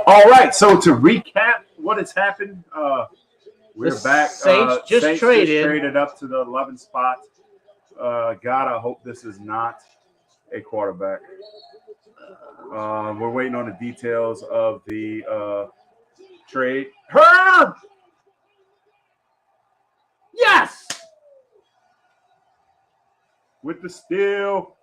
All right, so to recap what has happened, we're back. Saints just traded up to the 11th spot. God, I hope this is not a quarterback. We're waiting on the details of the trade. Herb! Yes! With the steal.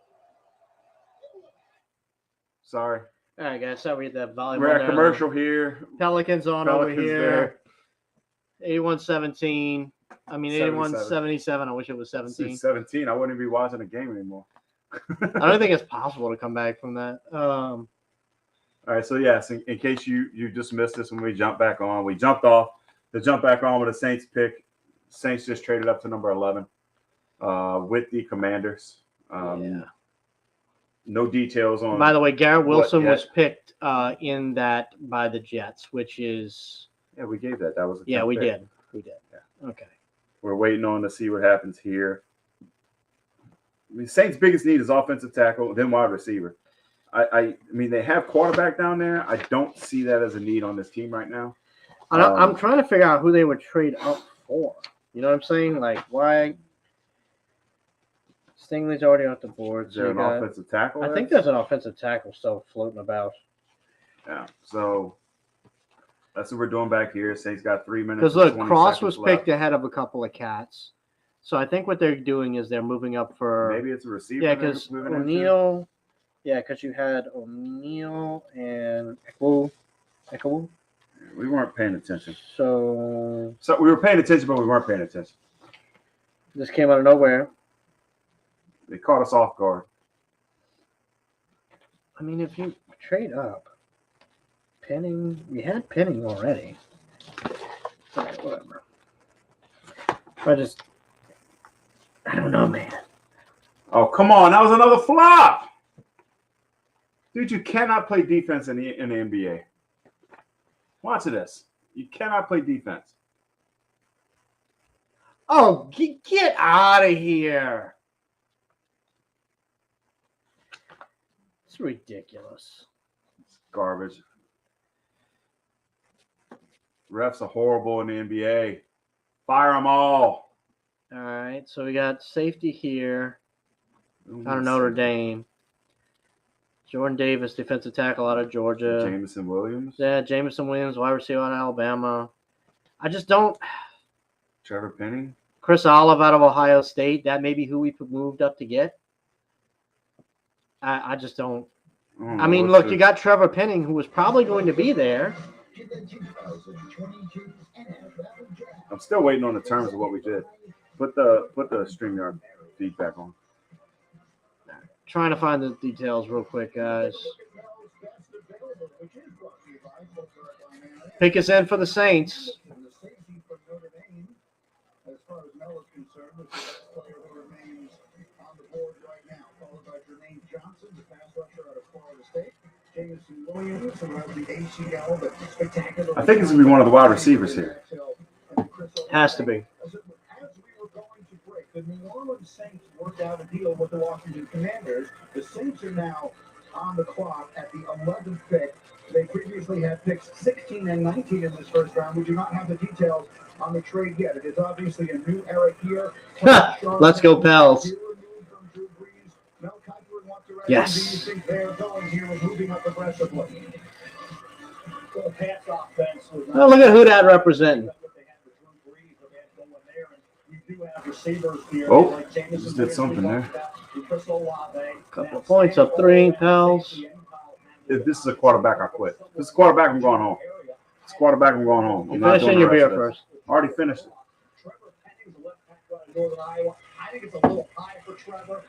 Sorry. All right, guys. Sorry, the volume. We're at commercial here. Pelicans on Pelicans over here. there. 81-17. I mean, 81-77. I wish it was 17. 17. I wouldn't be watching the game anymore. I don't think it's possible to come back from that. All right, so yes, in case you just missed this when we jumped back on, we jumped off to jump back on with a Saints pick. Saints just traded up to number 11 with the Commanders. No details on. By the way, Garrett Wilson was picked in that by the Jets, which is. Yeah, we gave that. That was. Yeah, we pick. did. We did. Yeah. Okay. We're waiting on to see what happens here. I mean, Saints' biggest need is offensive tackle, then wide receiver. I mean, they have quarterback down there. I don't see that as a need on this team right now. I'm trying to figure out who they would trade up for. You know what I'm saying? Like, why? Stingley's already off the board. Is there an offensive tackle? I think there's an offensive tackle still floating about. Yeah, so that's what we're doing back here. Saints got 3 minutes. Because look, Cross was picked ahead of a couple of cats. So I think what they're doing is they're moving up for. Maybe it's a receiver. Yeah, because O'Neal. Yeah, because you had O'Neal and Ekwu. We weren't paying attention. So we were paying attention, but we weren't paying attention. This came out of nowhere. They caught us off guard. I mean, if you trade up, Penning, we had Penning already. All right, whatever. I don't know, man. Oh, come on. That was another flop. Dude, you cannot play defense in the NBA. Watch this. You cannot play defense. Oh, get out of here. It's ridiculous. It's garbage. Refs are horrible in the NBA. Fire them all. All right, so we got safety here out of Notre Dame. Jordan Davis, defensive tackle out of Georgia. Jameson Williams. Yeah, Jameson Williams, wide receiver out of Alabama. I just don't. Trevor Penning. Chris Olive out of Ohio State. That may be who we moved up to get. I just don't. I mean, look, you got Trevor Penning, who was probably going to be there. I'm still waiting on the terms of what we did. Put the StreamYard feedback on. Trying to find the details real quick, guys. Pick us in for the Saints. I think it's going to be one of the wide receivers here. Has to be. The New Orleans Saints worked out a deal with the Washington Commanders. The Saints are now on the clock at the 11th pick. They previously had picks 16 and 19 in this first round. We do not have the details on the trade yet. It is obviously a new era here. Let's go, Pels. Yes. Do you think they're going here with moving up aggressively? The pass offense was Oh, look at who that representing. Oh, just did something there. Couple of points up 3, Pels. If this is a quarterback, I quit. If this is a quarterback, I'm going home. This is a quarterback, I'm going home. I'm not finishing doing your the rest beer of this. first. Already finished it. I think it's a little high for Trevor.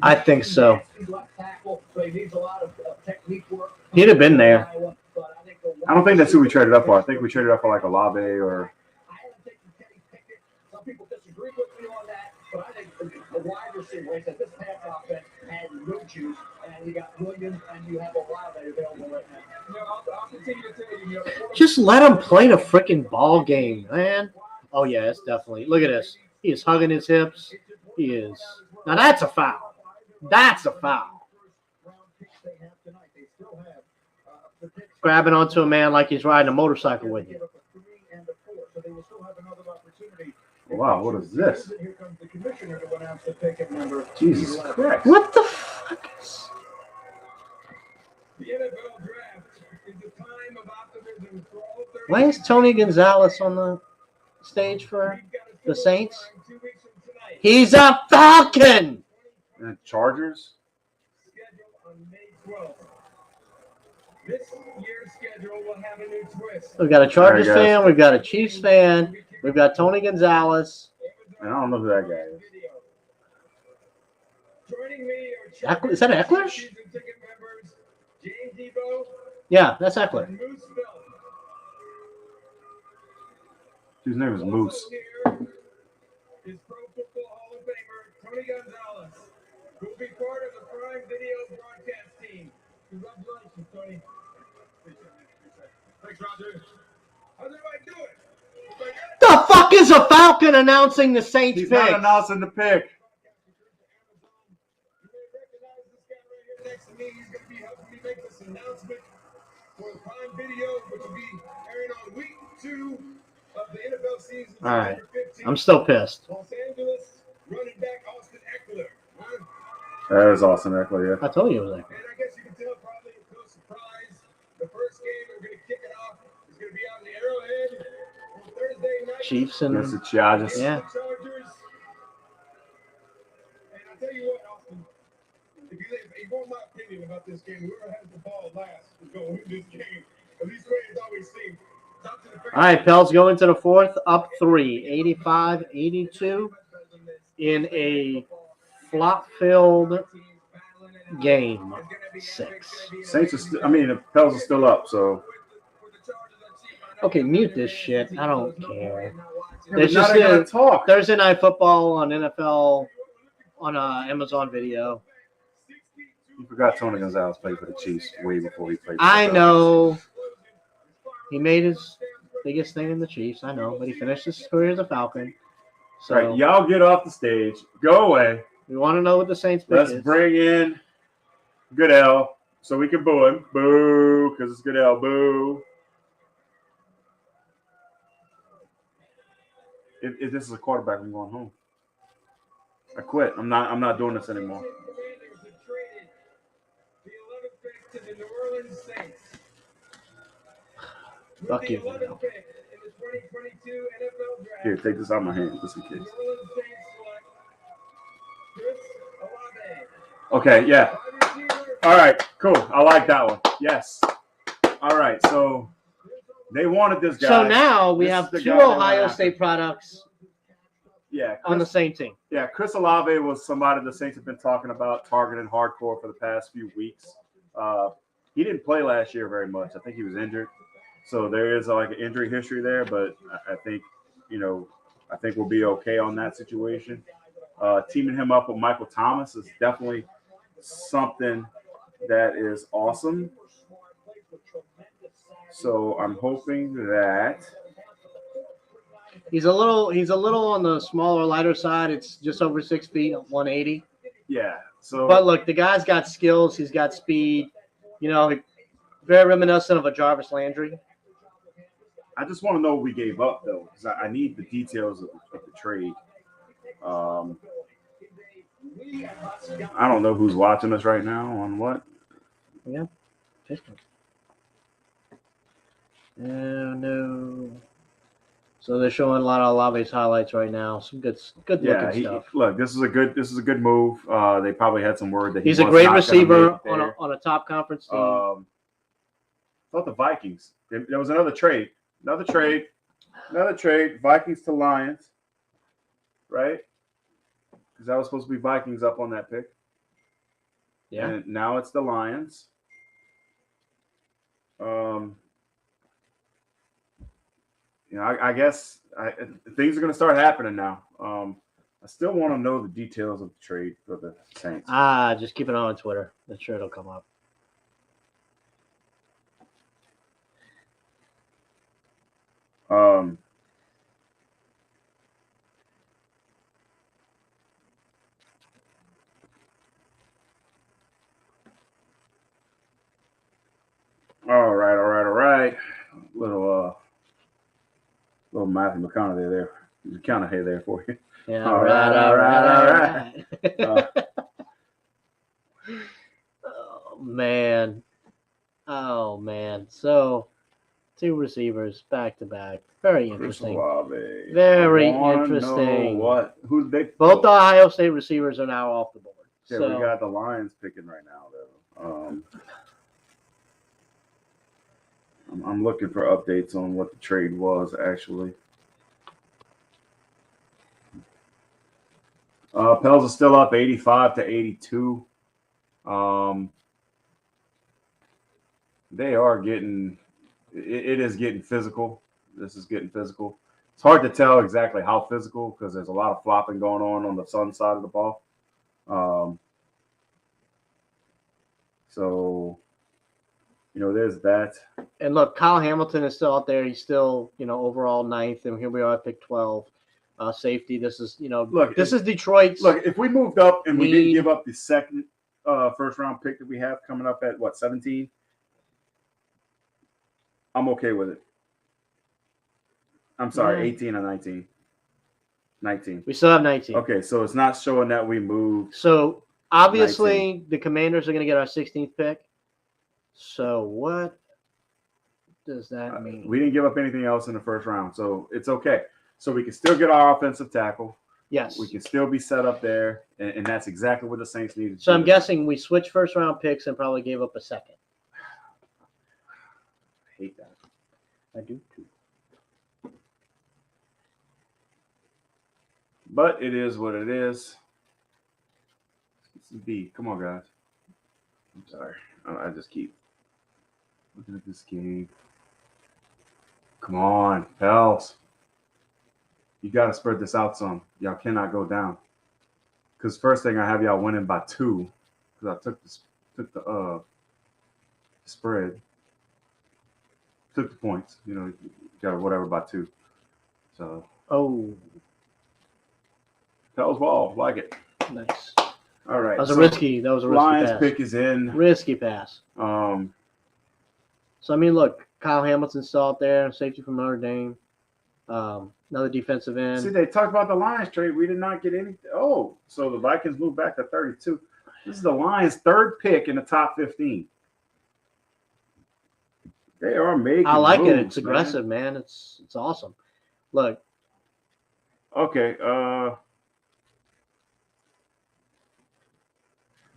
I think so. He's left tackle, so he needs a lot of technique work. He'd have been there. I don't think that's who we traded up for. I think we traded up for like Olave or. Some people disagree with me on that, but I think the wide receiver, like I said, this pass offense had no juice, and you got Williams and you have Olave available right now. I'll continue to tell you. Just let him play the freaking ball game, man. Oh, yeah, it's definitely. Look at this. He is hugging his hips. He is. Now, that's a foul. That's a foul. grabbing onto a man like he's riding a motorcycle with you. Wow, what is this? Here comes the commissioner to announce the pick at number Jesus 11. Christ. What the fuck is... The NFL draft is a time of optimism for all 30. Why is Tony Gonzalez on the stage for the Saints? 2 weeks from tonight. He's a Falcon! And Chargers? Schedule on May 12th. This year's schedule will have a new twist. We've got a Chargers All right, guys. fan. We've got a Chiefs fan. We've got Tony Gonzalez. And I don't know who that guy is. Joining me are Eckler- is that Eckler? season ticket members James Debo Yeah, that's Eckler. and Moose Phil. His name is Moose. Also here is Pro Football Hall of Famer Tony Gonzalez, who will be part of the Prime Video broadcast team. Congratulations, Tony. Thanks, Roger. How's everybody doing? The fuck is a Falcon announcing the Saints He's pick? not announcing the pick. You may recognize this guy right here next to me. He's going to be helping me make this announcement for the Prime Video, which will be airing on week 2 of the NFL season. All right. September 15th. I'm still pissed. Los Angeles running back Austin Eckler. Huh? That is awesome, Eckler, yeah. I told you it was Eckler. And I guess you can tell probably no surprise. The first game we're going to kick it off is going to be out in the Arrowhead on Thursday night. Chiefs Against and the Chargers. Yeah. The Chargers. And I'll tell you what, Austin, if you want my opinion about this game, whoever has the ball last is going to win this game. At least the way it's always seemed. Talk to the fans. all right, Pels go into the fourth, up 3, 85-82 in a flop-filled game 6. Saints are still, I mean, the Pels are still up, so. Okay, mute this shit. I don't care. Yeah, It's but now just they're gonna a talk. Thursday Night Football on NFL on Amazon Video. You forgot Tony Gonzalez played for the Chiefs way before he played for the I Falcons. know he made his biggest thing in the Chiefs. I know, but he finished his career as a Falcon. So All right, y'all get off the stage. Go away. we want to know what the Saints pick Let's is. bring in Goodell so we can boo him. Boo, because it's Goodell. Boo. If this is a quarterback, I'm going home. I quit. I'm not doing this anymore. Commanders have traded the 11th pick to the New Orleans Saints. With Fuck the you, 11th Goodell. pick in the 2022 NFL Draft. Here, take this out of my hand, just in The case. New Orleans Saints select Chris Olave. Okay, yeah. Wide receiver. All right, cool. I like that one. Yes. All right, so they wanted this guy. So now we This have is the 2 guy they went Ohio after. State products Yeah, on the Chris, same team. yeah, Chris Olave was somebody the Saints have been talking about targeting hardcore for the past few weeks. He didn't play last year very much. I think he was injured. So there is like an injury history there, but I think, I think we'll be okay on that situation. Teaming him up with Michael Thomas is definitely something that is awesome. So I'm hoping that He's a little on the smaller, lighter side. It's just over 6 feet, 180. yeah. So But look, the guy's got skills. He's got speed. Very reminiscent of a Jarvis Landry. I just want to know what we gave up though, because I need the details of the trade. I don't know who's watching us right now on what. Oh no. So they're showing a lot of Olave's highlights right now. Some good Yeah, looking stuff. look, this is a good move. They probably had some word that He's a was great not gonna receiver make it there. on a top conference team. Thought the Vikings. There was another trade. Vikings to Lions, right? Because that was supposed to be Vikings up on that pick. Yeah. And now it's the Lions. I guess things are going to start happening now. I still want to know the details of the trade for the Saints. Just keep it on Twitter. I'm sure it'll come up. All right. little Matthew McConaughey there. McConaughey there for you. Yeah, All right. Oh man. Oh man. So 2 receivers back to back. Very Chris interesting. Olave. Very I wanna interesting. know what? Who's big? Both the Ohio State receivers are now off the board. Yeah, So we got the Lions picking right now, though. I'm looking for updates on what the trade was actually. Pels is still up 85-82. They are getting it is getting physical. This is getting physical. It's hard to tell exactly how physical because there's a lot of flopping going on the Sun side of the ball. So, there's that. and look, Kyle Hamilton is still out there. He's still, overall 9th, and here we are at pick 12. Safety. This is, this is Detroit's. Look, if we moved up and we didn't need- give up the second first round pick that we have coming up at 17, I'm okay with it. I'm sorry, Yeah. 18 or 19. 19. We still have 19. Okay, so it's not showing that we moved. So obviously the Commanders are going to get our 16th pick. So what does that mean? We didn't give up anything else in the first round, so it's okay. So we can still get our offensive tackle. Yes. We can still be set up there, and that's exactly what the Saints needed. So I'm guessing we switched first round picks and probably gave up a second. I hate that. I do too. But it is what it is. It's a B. Come on, guys. I'm sorry. I just keep looking at this game. Come on, Pels. You got to spread this out some. Y'all cannot go down. Because first thing I have y'all winning by 2. Because I took the spread. Took the points. You got whatever by 2. So Oh, Pels ball. Like it. nice. All right. That was a so risky Lions pass. pick is in. Risky pass. Um, So I mean, look, Kyle Hamilton's still out there, safety from Notre Dame. Another defensive end. See, they talked about the Lions trade. We did not get anything. Oh, so the Vikings moved back to 32. This is the Lions' 3rd pick in the top 15. They are making. I like it. moves, It's aggressive, man. It's awesome. Look, Okay.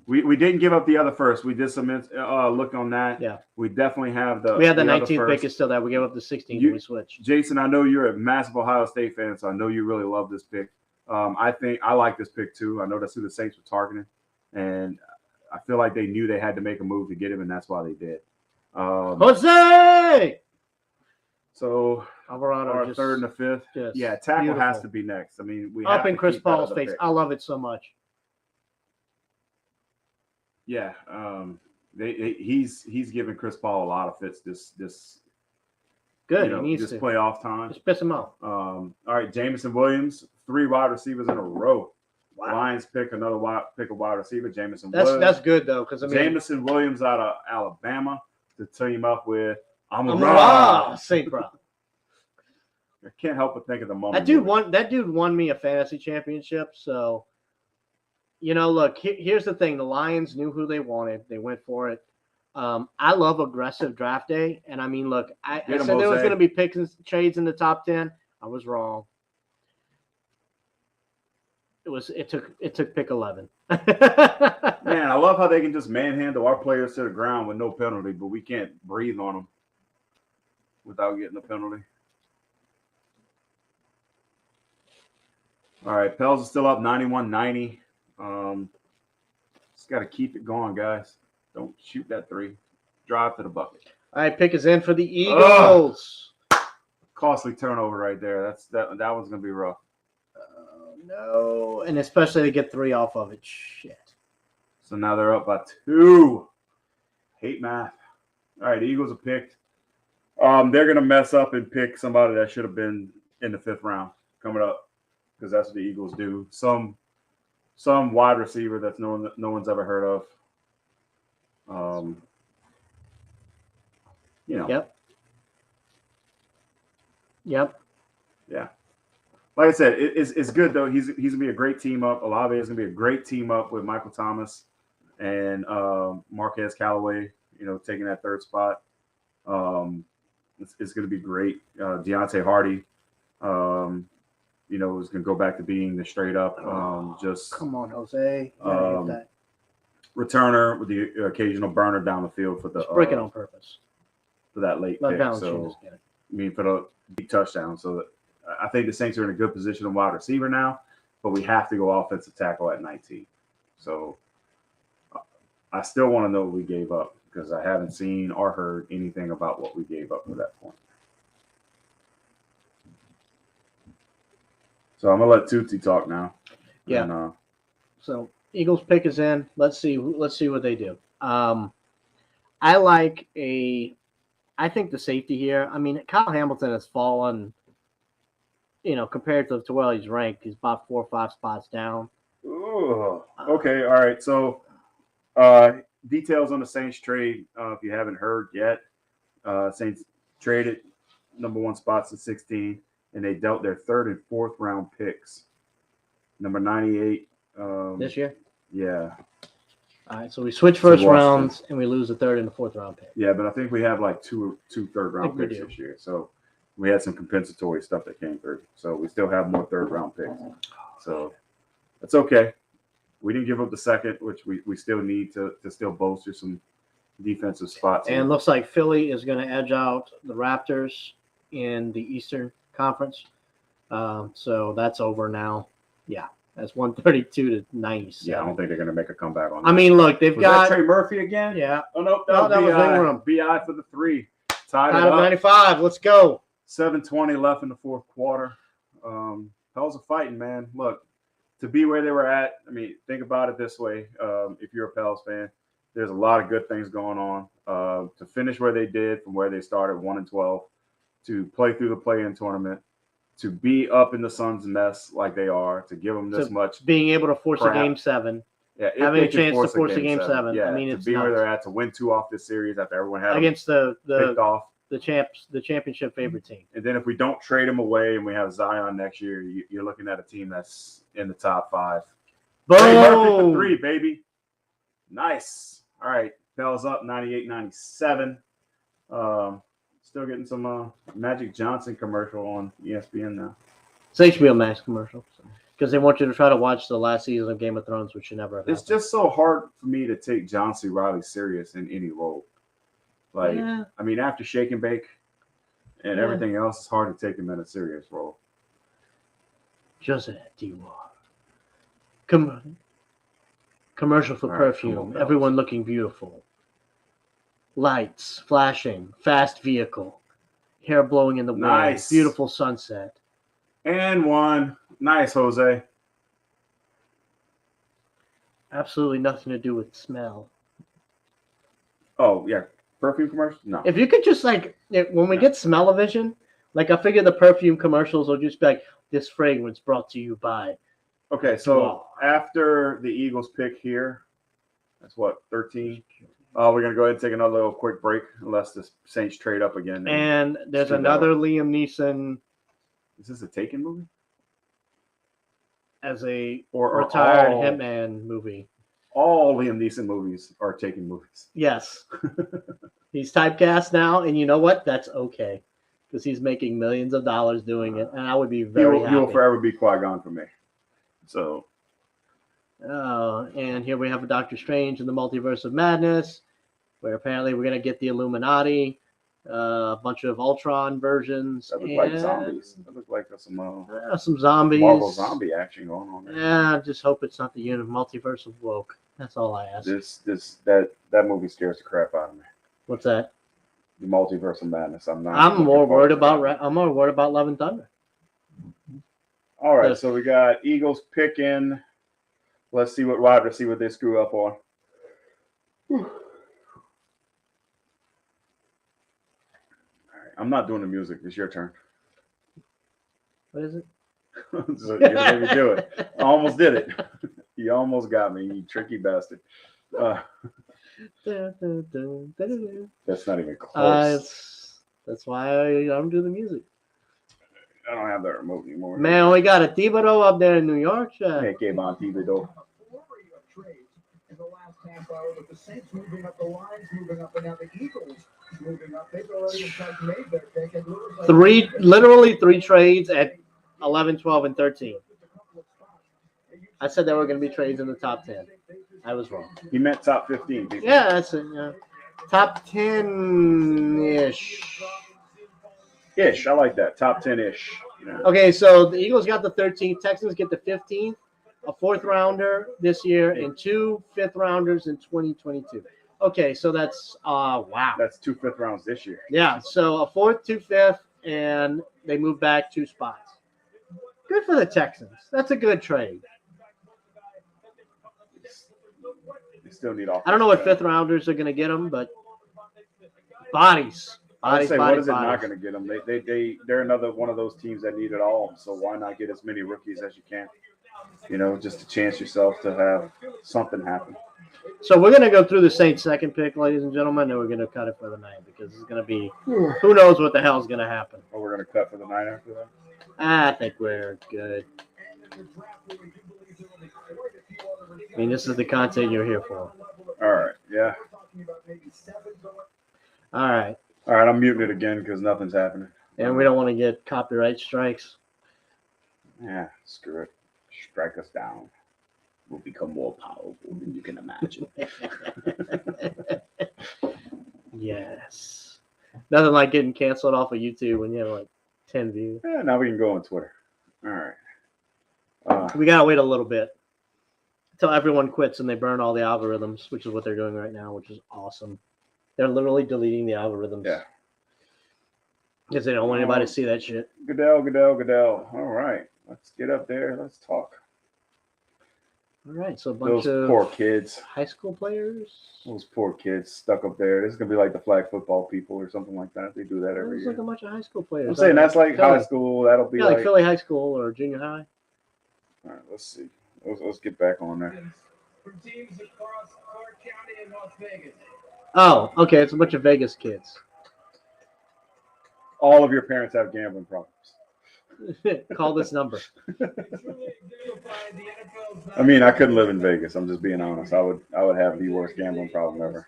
We didn't give up the other first. We did some look on that. Yeah. We definitely have the. we had the other 19th first. pick is still there. We gave up the 16th You- and we switched. Jason, I know you're a massive Ohio State fan, so I know you really love this pick. I think I like this pick too. I know that's who the Saints were targeting, and I feel like they knew they had to make a move to get him, and that's why they did. Jose So Alvarado our just 3rd and the 5th, just yeah, tackle has beautiful. to be next. I mean, we up have in to Chris keep that Paul's other face. pick. I love it so much. Yeah, he's giving Chris Paul a lot of fits this Good. He needs this to. playoff time. Just piss him off. All right, Jameson Williams, 3 wide receivers in a row. Wow. Lions pick a wide receiver, Jameson That's Williams. good though, because I mean, Jameson Williams out of Alabama to team up with Amon-Ra St. Brown. I can't help but think of the moment. That dude won me a fantasy championship. So, look, here's the thing: the Lions knew who they wanted. They went for it. I love aggressive draft day, and I mean, look, I Get 'em, said there was Jose. going to be picks and trades in the top 10. I was wrong. It took pick 11. Man, I love how they can just manhandle our players to the ground with no penalty, but we can't breathe on them without getting a penalty. All right, Pels is still up 91-90. Just got to keep it going, guys. Don't shoot that 3. Drive to the bucket. All right, pick is in for the Eagles. Costly turnover right there. That one's gonna be rough. No, and especially to get 3 off of it. Shit. So now they're up by 2. Hate math. All right, the Eagles are picked. They're gonna mess up and pick somebody that should have been in the 5th round coming up because that's what the Eagles do. Some wide receiver that's no one's ever heard of. Yep. Yeah. Like I said, it's good though. He's gonna be a great team up. Olave is gonna be a great team up with Michael Thomas and Marquez Callaway. You know, taking that third spot. It's gonna be great. Deontay Hardy, you know, is gonna go back to being the straight up, just Come on, Jose. You gotta get that. returner with the occasional burner down the field for the Just break it on purpose. for that late Let pick. Valanciunas So get it. I mean, for the deep touchdown. So I think the Saints are in a good position on wide receiver now, but we have to go offensive tackle at 19. So I still want to know what we gave up because I haven't seen or heard anything about what we gave up at that point. So I'm gonna let Tootsie talk now. Yeah. And, So Eagles pick is in. Let's see what they do. I think the safety here. I mean, Kyle Hamilton has fallen, you know, compared to where he's ranked. He's about 4 or 5 spots down. ooh, okay, all right. So details on the Saints trade. If you haven't heard yet, Saints traded number 1 spots to 16, and they dealt their 3rd and 4th round picks. Number 98. This year. Yeah. All right, so we switch first Washington. rounds and we lose the 3rd and the 4th round pick. Yeah, but I think we have like two third round I think we picks do. this year. So we had some compensatory stuff that came through. So we still have more 3rd round picks. So that's okay. We didn't give up the 2nd, which we still need to still bolster some defensive spots. And looks like Philly is going to edge out the Raptors in the Eastern Conference. So that's over now. Yeah, that's 132 to 97. Yeah, I don't think they're going to make a comeback on that. I mean, look, they've was got that Trey Murphy again? yeah. Oh no, No, that was Ingram. BI for the 3. Tied it Out of up. 95. Let's go. 7:20 left in the 4th quarter. Hells are fighting, man. Look, to be where they were at, I mean, think about it this way. If you're a Pels fan, there's a lot of good things going on. To finish where they did from where they started 1-12, to play through the play-in tournament, to be up in the Suns' mess like they are, to give them this So much. Being able to force Crap. a game 7 Yeah, if having they a can chance to force a game 7. Yeah, I mean, to it's be where nuts. they're at, to win 2 off this series after everyone had them against the picked off. the championship favorite team. And then if we don't trade him away and we have Zion next year, you're looking at a team that's in the top 5. Trey Murphy for Boom. 3, baby. Nice. All right. Pels up 98-97. Still getting some Magic Johnson commercial on ESPN now. It's HBO Max commercial because they want you to try to watch the last season of Game of Thrones, which should never have It's happened. just so hard for me to take John C. Reilly serious in any role. Like, Yeah. I mean, after Shake and Bake and Yeah. everything else, it's hard to take him in a serious role. Jose Diwa. Commercial for All right, come perfume. on, fellas. Everyone looking beautiful. Lights flashing. Fast vehicle. Hair blowing in the wind. Nice. Beautiful sunset. And 1. Nice, Jose. Absolutely nothing to do with smell. Oh, yeah. Perfume commercial? No. If you could just when we get smell-o-vision, I figure the perfume commercials will just be like, this fragrance brought to you by. Okay, so Wow. after the Eagles pick here, that's what, 13? We're going to go ahead and take another little quick break unless the Saints trade up again. And there's Steve another Liam Neeson Is this a Taken movie? as a Or retired all, hitman movie. all Liam Neeson movies are Taken movies. Yes. He's typecast now, and you know what? That's okay. Because he's making millions of dollars doing it, and I would be very He happy. will forever be Qui-Gon for me. So, And here we have a Doctor Strange in the Multiverse of Madness, where apparently we're going to get the Illuminati, a bunch of Ultron versions. that look like and, zombies. That look like some zombies. Marvel zombie action going on there. Yeah, I just hope it's not the multiverse of woke. That's all I ask. That movie scares the crap out of me. What's that? The Multiverse of Madness. I'm more worried about that. I'm more worried about Love and Thunder. All right, Yes. so we got Eagles picking. Let's see what they screw up on. Whew. All right, I'm not doing the music. It's your turn. What is it? So you made me do it. I almost did it. You almost got me, you tricky bastard. That's not even close. That's why I don't do the music. I don't have that remote anymore. Man, we got a Thibodeau up there in New York. Hey, Kayvon Thibodeau. A flurry of trades in the last half hour with the Saints moving up, the Lions moving up, and now the Eagles moving up. They've already in fact made their pick. And Literally three trades at 11, 12, and 13. I said there were going to be trades in the top 10. I was wrong. He meant top 15. People. Yeah, that's it. Yeah. Top 10-ish. Ish. I like that. Top 10-ish. Yeah. Okay, so the Eagles got the 13th. Texans get the 15th, a 4th rounder this year, and 2 5th-rounders in 2022. Okay, so that's wow. That's 2 5th rounds this year. Yeah, so a 4th, 2 5th, and they move back 2 spots. Good for the Texans. That's a good trade. They still need offense. I don't know what 5th-rounders are going to get them, but bodies. I would say, what is it bodies. not going to get them? They're another one of those teams that need it all. So why not get as many rookies as you can? You know, just to chance yourself to have something happen. So we're going to go through the Saints' second pick, ladies and gentlemen, and we're going to cut it for the night because it's going to be who knows what the hell is going to happen. Or we're going to cut for the night after that. I think we're good. I mean, this is the content you're here for. All right. Yeah. All right. All right. I'm muting it again because nothing's happening. And we don't want to get copyright strikes. Yeah. Screw it. Strike us down. We'll become more powerful than you can imagine. Yes. Nothing like getting canceled off of YouTube when you have like 10 views. Yeah, now we can go on Twitter. All right. We got to wait a little bit until everyone quits and they burn all the algorithms, which is what they're doing right now, which is awesome. They're literally deleting the algorithms. Yeah. Because they don't want anybody to see that shit. Goodell. All right. Let's get up there. Let's talk. All right. So a bunch Those of poor kids. high school players. Those poor kids stuck up there. This is going to be like the flag football people or something like that. They do that every It's year. like a bunch of high school players. I'm saying that's like Philly. high school. That'll be Yeah, like Philly high school or junior high. All right, let's see. Let's get back on there. From teams across Clark County and Las Vegas. Oh, okay. It's a bunch of Vegas kids. All of your parents have gambling problems. Call this number. I mean, I couldn't live in Vegas. I'm just being honest. I would have the worst gambling problem ever.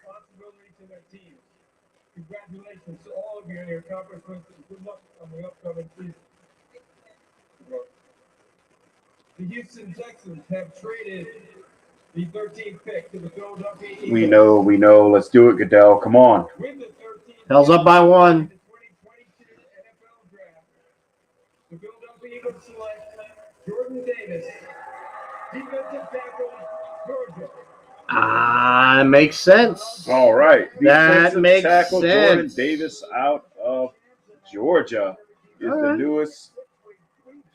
Congratulations to all of you on your accomplishments and good luck on the upcoming season. The Houston Texans have traded the 13th pick to the Philadelphia Eagles. We know. Let's do it, Goodell. Come on. With the 13th Hell's up by one. the 2022 NFL Draft, the Philadelphia Eagles select Jordan Davis, defensive tackle, Georgia. Makes sense. All right. That Defensive makes tackle Jordan sense. Davis out of Georgia is All the right. newest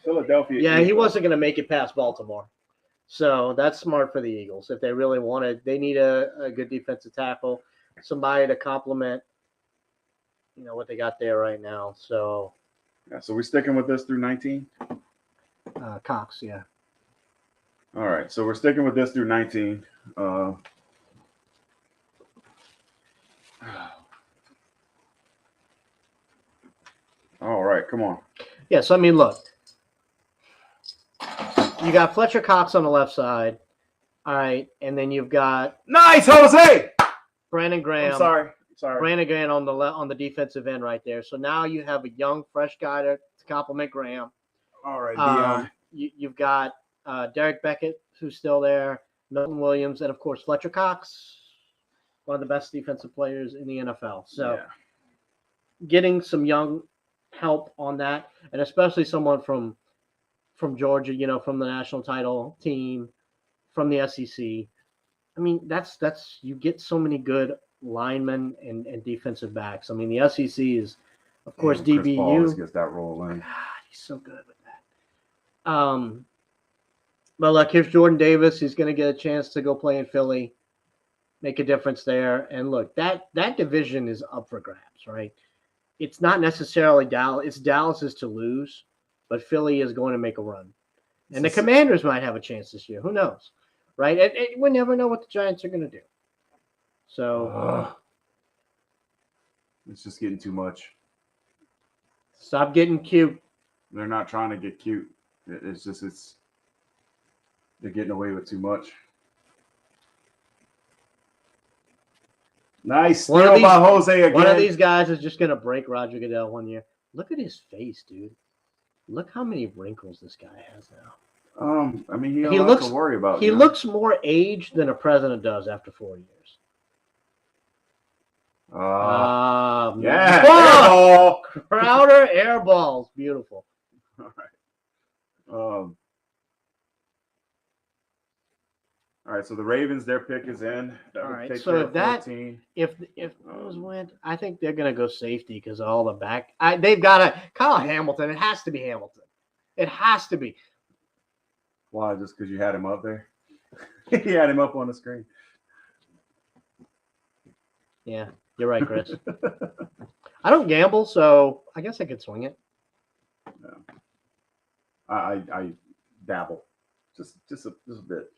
Philadelphia. Yeah, he Eagle. wasn't going to make it past Baltimore. So that's smart for the Eagles. If they really wanted, they need a good defensive tackle, somebody to complement, what they got there right now. So Yeah, so we're sticking with this through 19. Cox, yeah. All right, so we're sticking with this through 19. All right, come on. Yeah, so I mean, look. You got Fletcher Cox on the left side. All right, and then you've got Nice, Jose. Brandon Graham. I'm sorry. Brandon Graham on the defensive end right there. So now you have a young, fresh guy to complement Graham. All right, You've got Derek Beckett, who's still there, Milton Williams, and of course Fletcher Cox, one of the best defensive players in the NFL. So getting some young help on that, and especially someone from Georgia, from the national title team, from the SEC. I mean, that's you get so many good linemen and defensive backs. I mean, the SEC is, of course, Chris Paul always DBU. gets that roll in. God, he's so good with that. But look, here's Jordan Davis. He's going to get a chance to go play in Philly, make a difference there. And look, that division is up for grabs, right? It's not necessarily Dallas. It's Dallas's to lose, but Philly is going to make a run. And the Commanders might have a chance this year. Who knows, right? And we never know what the Giants are going to do. So It's just getting too much. stop getting cute. They're not trying to get cute. It's just they're getting away with too much. Nice One of steal these- by Jose again. One of these guys is just going to break Roger Goodell one year. Look at his face, dude. Look how many wrinkles this guy has now. I mean, he got He a lot looks- to worry about. He you know? looks more aged than a president does after 4 years. Yeah. Ball! Airball. Crowder air balls. Beautiful. All right. All right. So the Ravens, their pick is in. That All would right, take so care if of that- 14. If those went, I think they're going to go safety because all the back. They've got to Kyle Hamilton. It has to be Hamilton. It has to be. Why? Just because you had him up there? He had him up on the screen. Yeah, you're right, Chris. I don't gamble, so I guess I could swing it. I dabble, just a bit.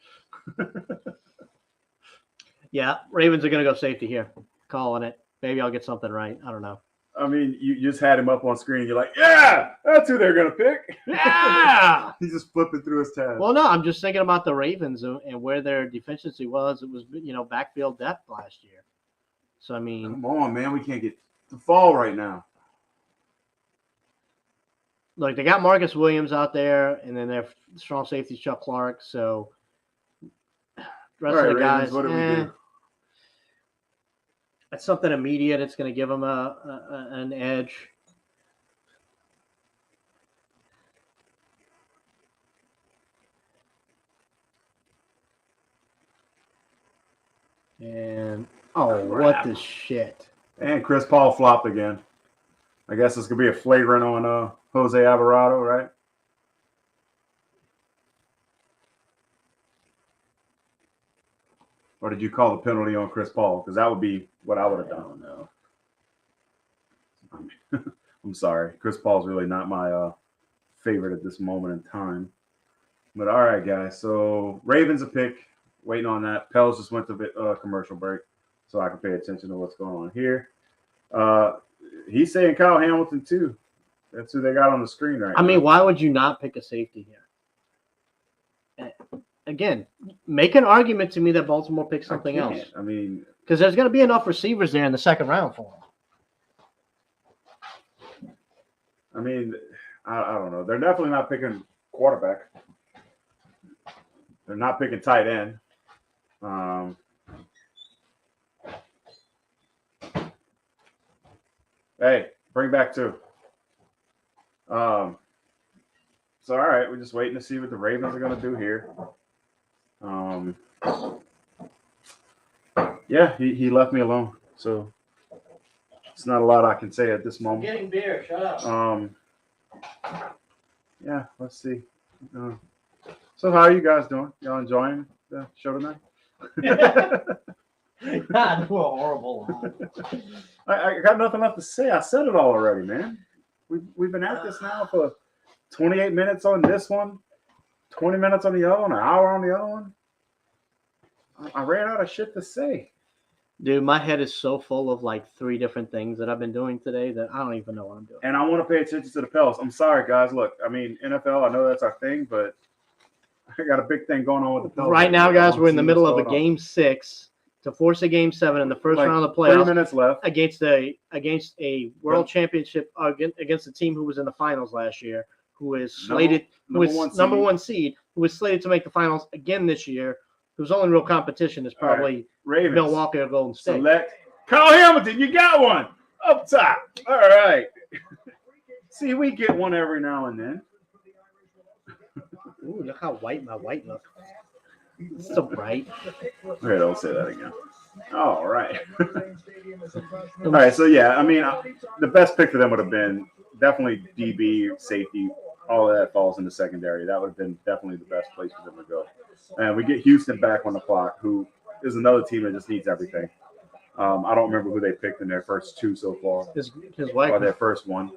Yeah, Ravens are going to go safety here. Calling it. Maybe I'll get something right. I don't know. I mean, you just had him up on screen. You're like, yeah, that's who they're gonna pick. Yeah. He's just flipping through his tabs. Well, no, I'm just thinking about the Ravens and where their deficiency was. It was, backfield depth last year. So, I mean, Come on, man, we can't get the fall right now. look, they got Marcus Williams out there, and then their strong safety Chuck Clark. So, the rest All right, of the Ravens, guys, what do we do? It's something immediate. It's going to give them an edge. And what the shit! And Chris Paul flopped again. I guess it's gonna be a flagrant on Jose Alvarado, right? Or did you call the penalty on Chris Paul? Because that would be what I would have I done. don't know. I'm sorry. Chris Paul's really not my favorite at this moment in time. But all right, guys. So Ravens a pick. Waiting on that. Pels just went to commercial break, so I can pay attention to what's going on here. He's saying Kyle Hamilton too. That's who they got on the screen right now. I mean, why would you not pick a safety here? Again, make an argument to me that Baltimore picks I something can't. else I mean, because there's going to be enough receivers there in the second round for them. I don't know. They're definitely not picking quarterback. They're not picking tight end. Hey, bring back two. So all right, we're just waiting to see what the Ravens are going to do here. Yeah, he left me alone, so it's not a lot I can say at this moment. Getting beer. Shut up. Yeah, let's see. So how are you guys doing? Y'all enjoying the show tonight? God, do a horrible line. I got nothing left to say. I said it all already, man. We've been at this now for 28 minutes on this one, 20 minutes on the other one, an hour on the other one. I ran out of shit to say. Dude, my head is so full of like 3 different things that I've been doing today that I don't even know what I'm doing. And I want to pay attention to the Pels. I'm sorry, guys. Look, I mean, NFL, I know that's our thing, but I got a big thing going on with the Pels. Right now, guys, I we're in the see middle what's of a going on. game 6 to force a game 7 in the first Like, round of the 3 playoffs minutes left. against a world championship against a team who was in the finals last year, who is slated, number one seed, who is slated to make the finals again this year, whose only real competition is All right, probably Ravens. Milwaukee or Golden State. Select Kyle Hamilton. You got one up top. All right. See, we get one every now and then. Ooh, look how white my white look. It's so bright. Okay, don't say that again. All right. All right. So yeah, I mean, the best pick for them would have been definitely DB, safety. All of that falls in the secondary. That would have been definitely the best place for them to go. And we get Houston back on the clock, who is another team that just needs everything. I don't remember who they picked in their first 2 so far, His or white. their first one.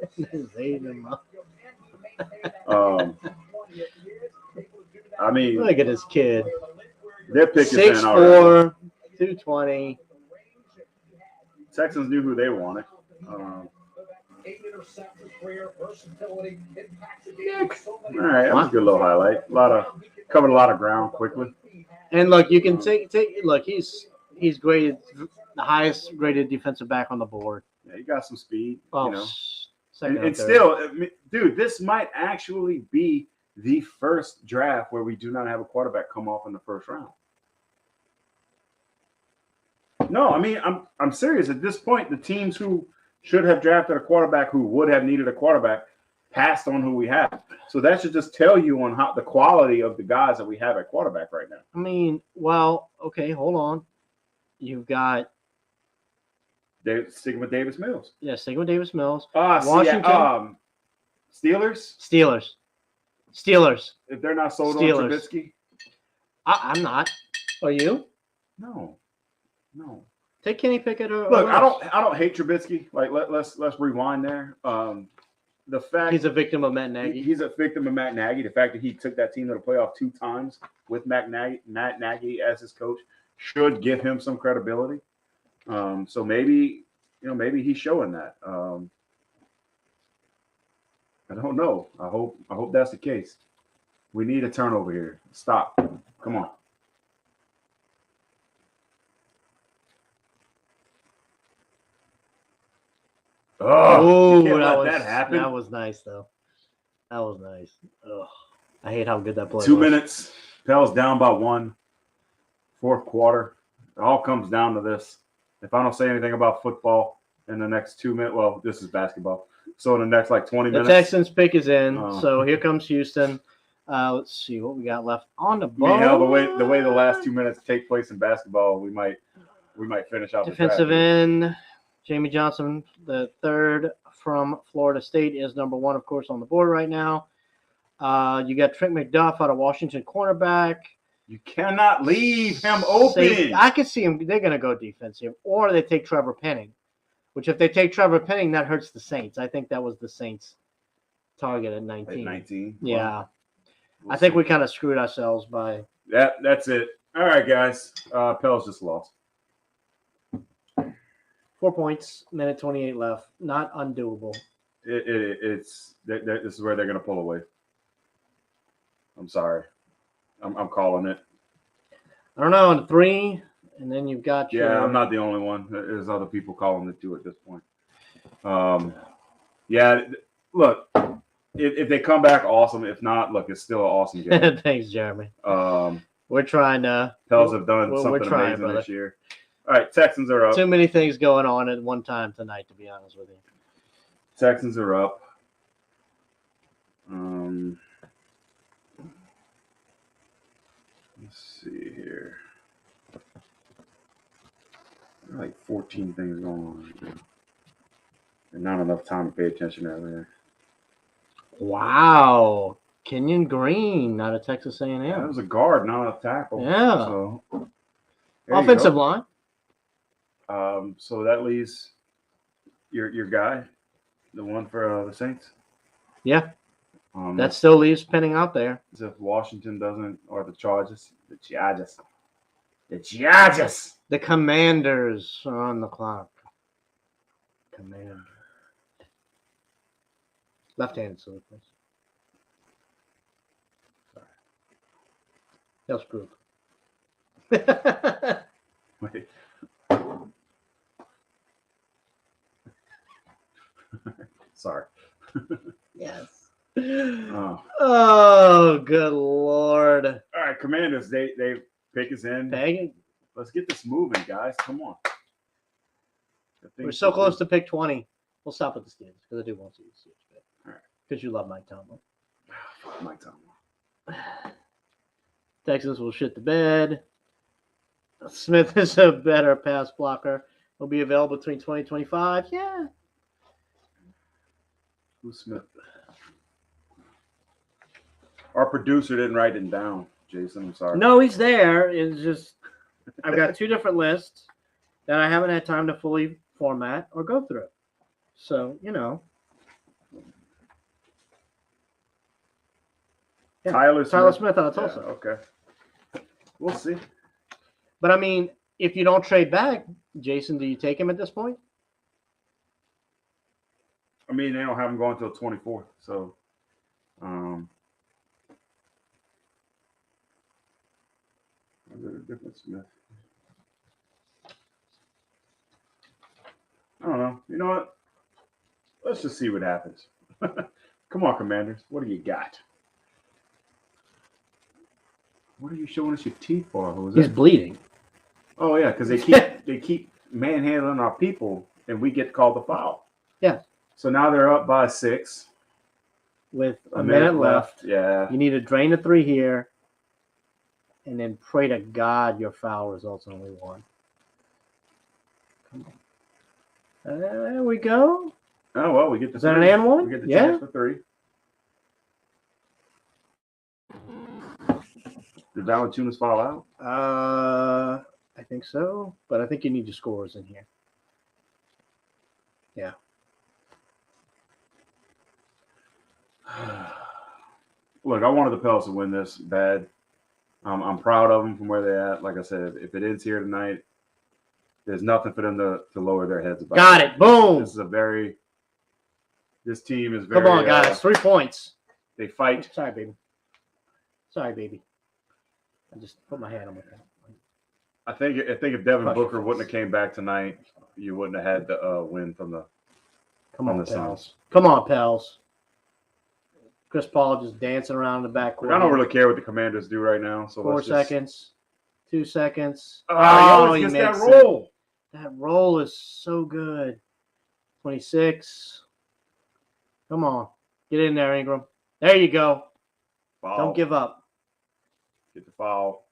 I mean, Look at this kid. their pick is in already. 6'4", 220. Texans knew who they wanted. 8 interceptions, career versatility, impacts the game. Nick. So All many right, that was a good little highlight. Covered a lot of ground quickly. And look, you can take look. He's graded the highest graded defensive back on the board. Yeah, you got some speed. Oh, You know, second and third. still, I mean, dude, this might actually be the first draft where we do not have a quarterback come off in the first round. No, I mean, I'm serious. At this point, the teams who should have drafted a quarterback who would have needed a quarterback passed on who we have. So that should just tell you on how the quality of the guys that we have at quarterback right now. I mean, well, okay, hold on. You've got Sticking with Davis Mills. sticking with Davis Mills, Washington. Washington. Steelers. Steelers. If they're not sold Steelers. on Trubisky, I'm not. Are you? no. Take Kenny Pickett or Look, or I else. don't hate Trubisky. Like let's rewind there. The fact He's a victim of Matt Nagy. he's a victim of Matt Nagy. The fact that he took that team to the playoff 2 times with Matt Nagy as his coach should give him some credibility. So maybe he's showing that. I don't know. I hope that's the case. We need a turnover here. Stop. Come on. Oh, you can't let that happen. That was nice though. That was nice. Ugh. I hate how good that play 2 was. minutes. Pell's down by 1. Fourth quarter. It all comes down to this. If I don't say anything about football in the next 2 minutes, well, this is basketball. So in the next 20 The minutes, Texans pick is in. Oh. So here comes Houston. Let's see what we got left on the I mean, board. hell, the way the last 2 minutes take place in basketball, we might finish out Defensive the draft. end, Jamie Johnson, the third from Florida State, is number 1, of course, on the board right now. You got Trent McDuff out of Washington, cornerback. You cannot leave him open. I can see him. They're going to go defensive, or they take Trevor Penning. Which, if they take Trevor Penning, that hurts the Saints. I think that was the Saints' target at 19. At 19. Yeah, We'll I think see. we kind of screwed ourselves by. That's it. All right, guys. Pell's just lost. 4 points, minute 28 left. Not undoable. This is where they're going to pull away. I'm sorry. I'm calling it. I don't know, on 3, and then you've got Yeah, I'm not the only one. There's other people calling it too at this point. Yeah, look, if they come back, awesome. If not, look, it's still an awesome game. Thanks, Jeremy. Um, We're trying to. Pels have done we're something trying, amazing brother. this year. All right, Texans are up. Too many things going on at one time tonight, to be honest with you. Texans are up. Let's see here. There are like 14 things going on right now. And not enough time to pay attention earlier. Wow. Kenyon Green out of Texas A&M. Yeah, that was a guard, not a tackle. Yeah. So, there you Offensive go. line. So that leaves your guy, the one for the Saints. Yeah, Um, that still leaves Penning out there. as if Washington doesn't, or the Chargers. The Commanders are on the clock. Commander. Left-handed salute, please. Sorry. That's group. Wait. Sorry. Yes. Oh. Oh, good Lord. All right, Commanders. They pick us in. Dang, Let's get this moving, guys. Come on. we're so close to pick 20. We'll stop at the Steelers because I do want to see the Steelers pick. All right. Because you love Mike Tomlin. Mike Tomlin. Texans will shit the bed. Smith is a better pass blocker. Will be available between 2025. Yeah. Who's Smith? Our producer didn't write it down, Jason. I'm sorry. No, he's there. It's just I've got 2 different lists that I haven't had time to fully format or go through. So, Yeah. Tyler Smith out of Yeah, Tulsa. okay. We'll see. But I mean, if you don't trade back, Jason, do you take him at this point? I mean, they don't have them going until 24th. So, is there a difference, Smith? I don't know. You know what? Let's just see what happens. Come on, Commanders. What do you got? What are you showing us your teeth for? Who's He's that? bleeding. Oh yeah, because they keep manhandling our people, and we get called the foul. Yeah. So now they're up by 6. With a minute left. Yeah. You need to drain the 3 here, and then pray to God your foul results in only 1. Come on. There we go. Oh well, we get the Is that 3. an and 1? We get the Yeah. chance for 3. Did Valanciunas fall out? I think so, but I think you need your scores in here. Yeah. Look, I wanted the Pels to win this bad. I'm proud of them from where they're at. Like I said, if it ends here tonight, there's nothing for them to lower their heads about. Got it. Boom. This is a very. This team is very. Come on, guys. 3 points. They fight. Sorry, baby. Sorry, baby. I just put my hand on my pen. I think if Devin Crush Booker your wouldn't have came back tonight, you wouldn't have had the win from the. Come On on, the pals. Suns. Come on, pals. Chris Paul just dancing around in the back Look, court. I don't really care what the Commanders do right now. So 4 let's just- seconds. 2 seconds. Oh, he always he gets that makes it. roll. That roll is so good. 26. Come on. Get in there, Ingram. There you go. Foul. Don't give up. Get the foul.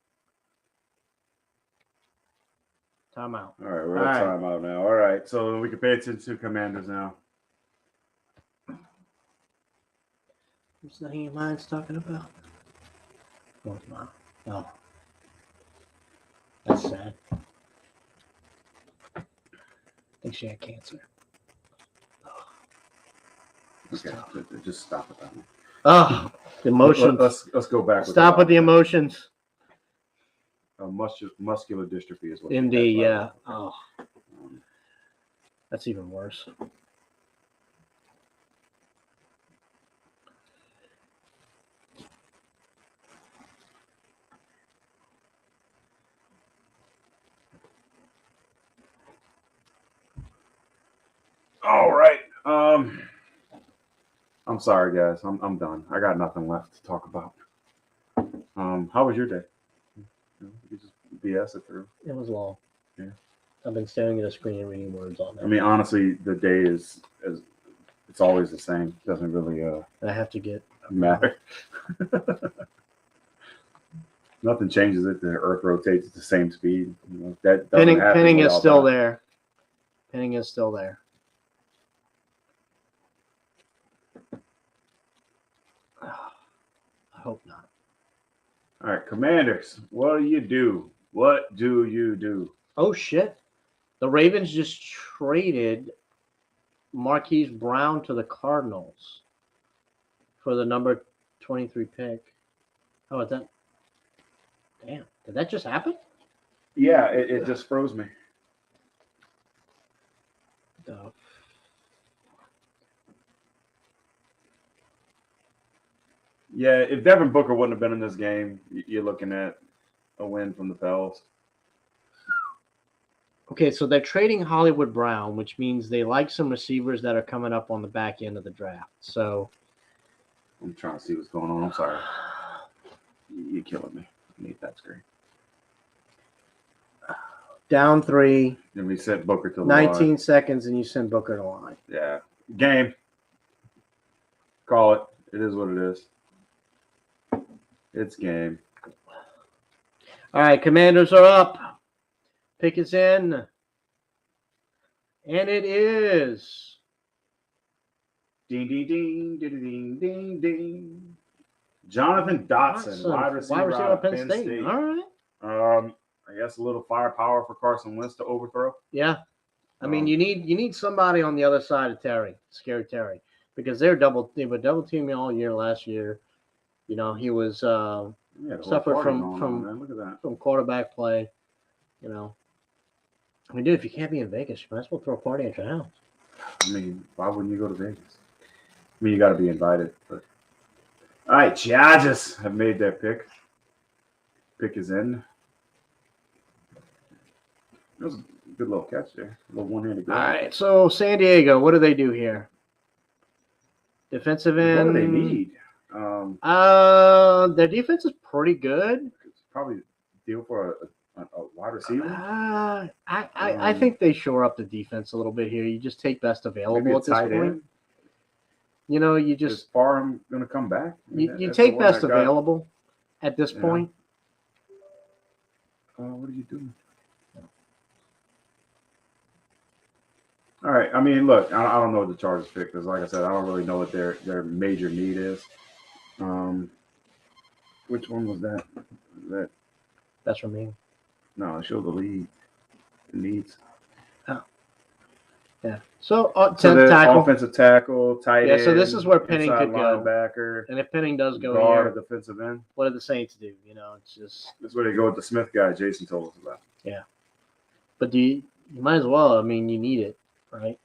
Timeout. All right, we're All at right. timeout now. All right, so we can pay attention to Commanders now. What's the your mind's talking about? North Mile. Oh. That's sad. I think she had cancer. Okay, just stop it. Oh, the emotions. Let's go back. Stop with the emotions. Muscular dystrophy is what. Indeed, she has, yeah. by Oh, the way. that's even worse. All right. I'm sorry, guys. I'm done. I got nothing left to talk about. How was your day? You just BS it through. It was long. Yeah. I've been staring at a screen and reading words all I night. mean, honestly, the day is it's always the same. Doesn't really And I have to get matter. Nothing changes it. The Earth rotates at the same speed. You know, that doesn't happen pinning is without still that. there. Pinning is still there. I hope not. All right, Commanders. What do you do? What do you do? Oh shit! The Ravens just traded Marquise Brown to the Cardinals for the number 23 pick. Oh, is that? Damn! Did that just happen? Yeah, it just froze me. The Yeah, if Devin Booker wouldn't have been in this game, you're looking at a win from the Pels. Okay, so they're trading Hollywood Brown, which means they like some receivers that are coming up on the back end of the draft. So I'm trying to see what's going on. I'm sorry. You're killing me. I need that screen. down 3, Then we sent Booker to the 19 line. seconds, and you send Booker to line. Yeah. Game. Call it. It is what it is. It's game. All right, Commanders are up. Pick is in. And it is. Ding, ding, ding, ding, ding, ding, ding. Jonathan Dotson, wide receiver out of Penn State. All right. I guess a little firepower for Carson Wentz to overthrow. Yeah. I mean, you need somebody on the other side of Terry, scary Terry, because they were double teaming all year last year. You know, he was suffered from Look at that. from quarterback play. You know, I mean, dude, if you can't be in Vegas, you might as well throw a party at your house. I mean, why wouldn't you go to Vegas? I mean, you got to be invited. But all right, Chargers have made their pick. Pick is in. That was a good little catch there. A little one-handed All grab. right, so San Diego, what do they do here? Defensive What end. do they need? Their defense is pretty good. Probably deal for a wide receiver. I think they shore up the defense a little bit here. You just take best Maybe available a at this tight point. end. You know, you Is just Farham going to come back? I mean, you that's the take one best that got- available at this Yeah. point. What are you doing? All right. I mean, look, I don't know what the Chargers pick because, like I said, I don't really know what their major need is. Which one was that? That's from me. No, it showed the lead. The needs. Yeah. So So 10th the tackle. offensive tackle, tight Yeah, end. so this is where Penning inside could go. linebacker, And if Penning does go guard, here, defensive end. what do the Saints do? You know, it's just. That's where they go with the Smith guy. Jason told us about. But you might as well. I mean, you need it, right?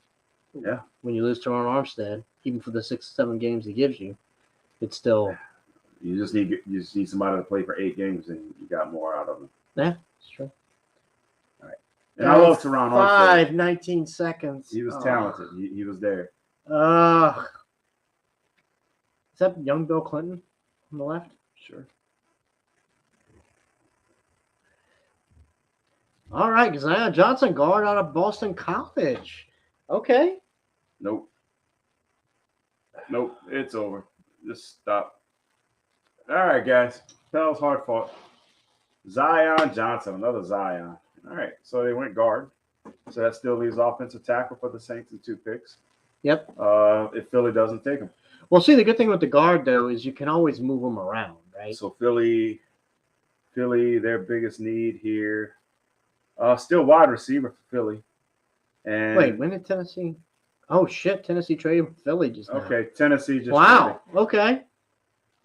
Yeah. When you lose to Ron Armstead, even for the 6-7 games he gives you, it's still. You just need somebody to play for 8 games, and you got more out of them. Yeah, it's true. And I love Teron Armstead. 19 seconds. He was talented. He was there. Is that young Bill Clinton on the left? Sure. All right, Zion Johnson, guard out of Boston College. Okay. Nope. It's over. Just stop. All right, guys. That was hard fought. Zion Johnson, another Zion. All right, so they went guard. So that still leaves offensive tackle for the Saints in 2 picks. Yep. If Philly doesn't take him. Well, see, the good thing with the guard, though, is you can always move them around, right? So Philly, their biggest need here. Still wide receiver for Philly. And Wait, when did Tennessee? Oh, shit. Tennessee traded Philly just now. okay, Tennessee just Wow. Okay.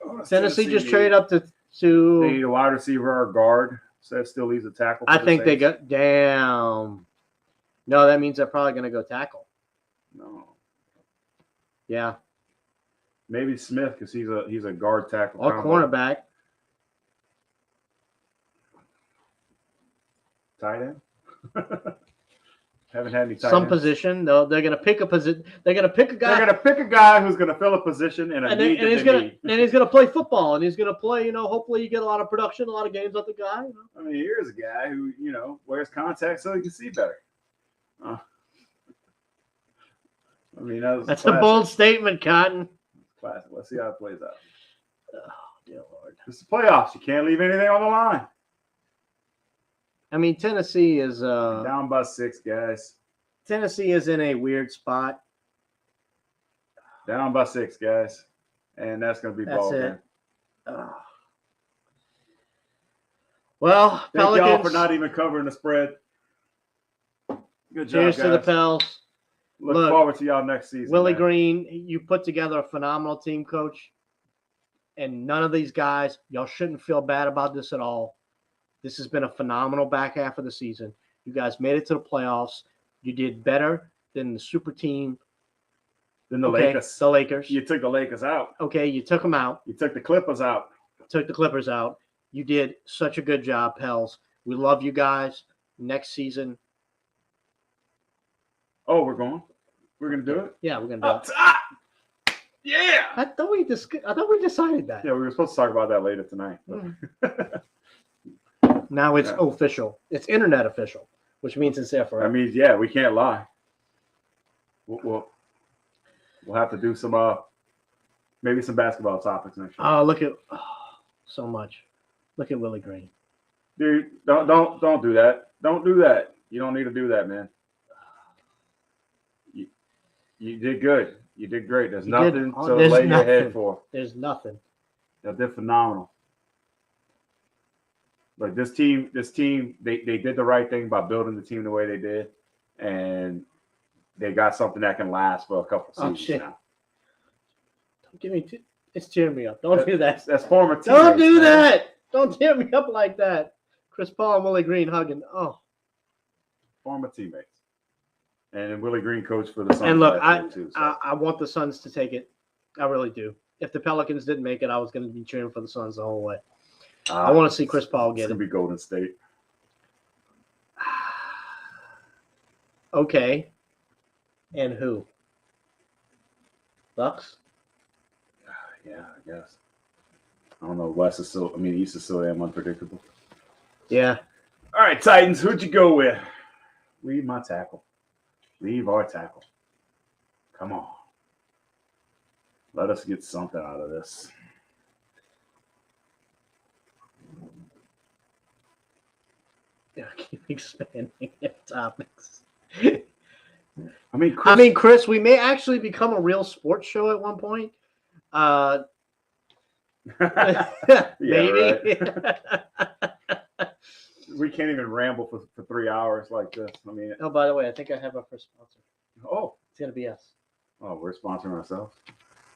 traded. Tennessee just need- traded up They to need a wide receiver or guard. So that still leaves a tackle. For I the think they Saints. got damn. No, that means they're probably going to go tackle. No, Yeah. maybe Smith because he's a guard tackle. Or combo. cornerback. Tight end. Haven't had any tight Some ends. position. They're going to pick a position. They're going to pick a guy. They're gonna pick a guy who's gonna fill a position and a and, need then, that he's they gonna need. and he's gonna play football and he's gonna play. You know, hopefully you get a lot of production, a lot of games out the guy. You know? I mean, here's a guy who wears contacts so he can see better. I mean, That's a bold statement, Cotton. classic. Let's see how it plays out. Oh, dear Lord. It's the playoffs. You can't leave anything on the line. I mean, Tennessee is Down by 6, guys. Tennessee is in a weird spot. Down by 6, guys. And that's gonna be That's ball it. game. Well, Thank Pelicans. y'all for not even covering the spread. Good job, Cheers guys. to the Pels. Look Look, forward to y'all next season. Willie man. Green, you put together a phenomenal team, coach. And none of these guys, y'all shouldn't feel bad about this at all. This has been a phenomenal back half of the season. You guys made it to the playoffs. You did better than the super team. Then the Okay, Lakers. The Lakers. You took the Lakers out. Okay, you took them out. You took the Clippers out. Took the Clippers out. You did such a good job, Pels. We love you guys. Next season, Oh, we're going. We're gonna do it. yeah, we're gonna do Up it. top. Yeah. I thought we decided that. Yeah, we were supposed to talk about that later tonight. but- Now it's Yeah. official. It's internet official, which means it's there I forever. mean, yeah, we can't lie. We'll have to do some maybe some basketball topics next year. Oh, look at so much. Look at Willie Green. Dude, don't do that. Don't do that. You don't need to do that, man. You did good. You did great. There's You did- nothing oh, to there's lay your head nothing. for. There's nothing. They did phenomenal. Like this team, they did the right thing by building the team the way they did, and they got something that can last for a couple Oh, seasons shit. now. Don't give me. It's tearing me up. Don't do that. That's former teammates. Don't do man. that. Don't tear me up like that. Chris Paul and Willie Green hugging. Oh, Former teammates. And Willie Green coached for the Suns. And look, last year, too, so. I want the Suns to take it. I really do. If the Pelicans didn't make it, I was going to be cheering for the Suns the whole way. I want to see Chris Paul It's get gonna it. be Golden State. Okay. And who? Bucks? Yeah, I guess. I don't know. West is still. I mean, East is still damn unpredictable. Yeah. All right, Titans. Who'd you go with? Leave my tackle. Leave our tackle. Come on. Let us get something out of this. Yeah, keep expanding topics. I mean, Chris, we may actually become a real sports show at one point. Maybe. We can't even ramble for 3 hours like this. I mean, Oh, by the way, I think I have our first sponsor. oh, It's gonna be us. we're sponsoring ourselves.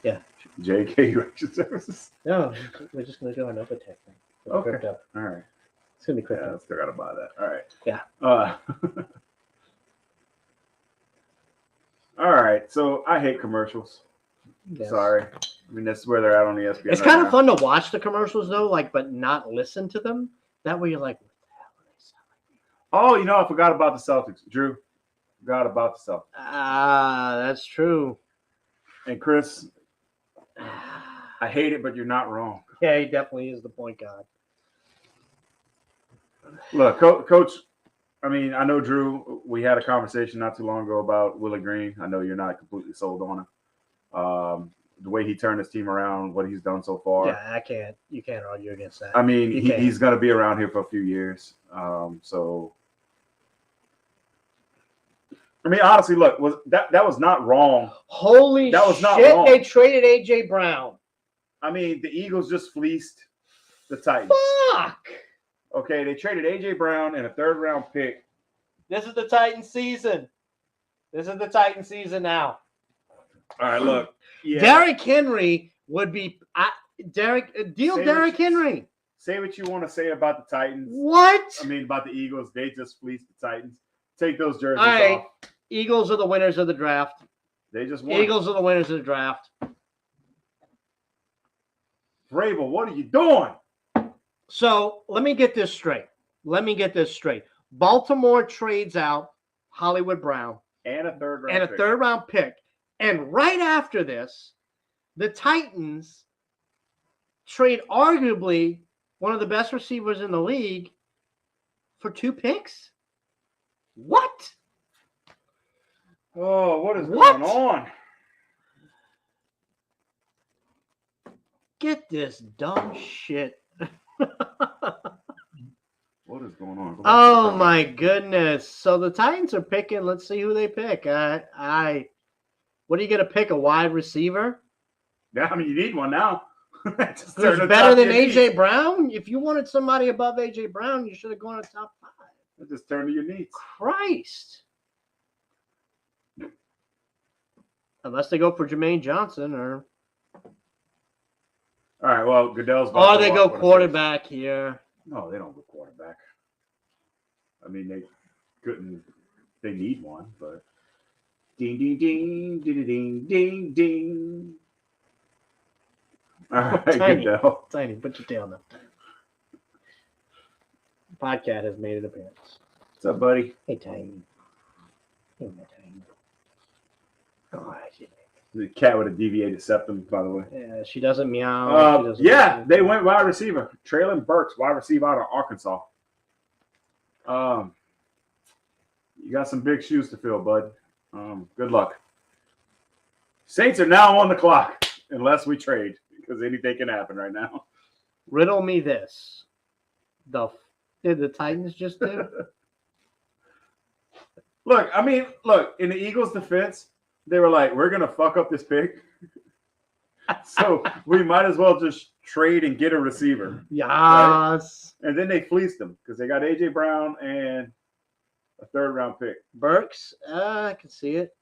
Yeah. JK Erection Services. No, we're just gonna do our Nova Tech thing. For the Okay. crypto. All right. It's gonna be Yeah, crypto. I still gotta buy that. All right. Yeah. All right. So I hate commercials. Yes. Sorry. I mean, that's where they're at on ESPN. It's right kind of now. fun to watch the commercials though, but not listen to them. That way you're like, what the hell are they selling? Oh, you know, I forgot about the Celtics. Drew, forgot about the Celtics. Ah, that's true. And Chris, I hate it, but you're not wrong. Yeah, he definitely is the point guard. Look, Coach, I mean, I know, Drew, we had a conversation not too long ago about Willie Green. I know you're not completely sold on him. The way he turned his team around, what he's done so far. Yeah, you can't argue against that. I mean, You can't. he's going to be around here for a few years. So, I mean, honestly, look, that was not wrong. Holy That was not shit, wrong. they traded AJ Brown. I mean, the Eagles just fleeced the Titans. Fuck. Okay, they traded AJ Brown and a third-round pick. This is the Titan season. This is the Titan season now. All right, look. Yeah, Derrick Henry would be Derrick Henry. say what you want to say about the Titans. What? I mean, about the Eagles. They just fleeced the Titans. Take those jerseys All right. off. Eagles are the winners of the draft. They just won. Eagles are the winners of the draft. Vrabel, what are you doing? So let me get this straight. Baltimore trades out Hollywood Brown And a third-round and a pick. third-round pick. And right after this, the Titans trade arguably one of the best receivers in the league for 2 picks? What? Oh, what is What? going on? Get this dumb shit. What is going on? Oh my goodness. So the Titans are picking. Let's see who they pick. What are you going to pick? A wide receiver? Yeah, I mean, you need one now. Just turn Who's the better top than to your AJ knees. Brown? If you wanted somebody above AJ Brown, you should have gone to top 5. Just turn to your knees. Christ. Unless they go for Jermaine Johnson or All right, well, Goodell's about to they walk go with a quarterback here. face. No, they don't go quarterback. I mean, they couldn't. They need one, but ding, ding, ding, ding, ding, ding, ding. All right, Tiny. Goodell. Tiny, put your tail up. Podcat has made an appearance. What's up, buddy? Hey, Tiny. Hey, my Tiny. All right. The cat with a deviated septum, by the way. Yeah, she doesn't meow. She doesn't Yeah, they went wide receiver. Traylon Burks, wide receiver out of Arkansas. You got some big shoes to fill, bud. Good luck. Saints are now on the clock, unless we trade, because anything can happen right now. Riddle me this. Did the Titans just do? Look, in the Eagles' defense, they were like, we're going to fuck up this pick. So we might as well just trade and get a receiver. Yes. And then they fleeced them because they got A.J. Brown and a third-round pick. Burks, I can see it.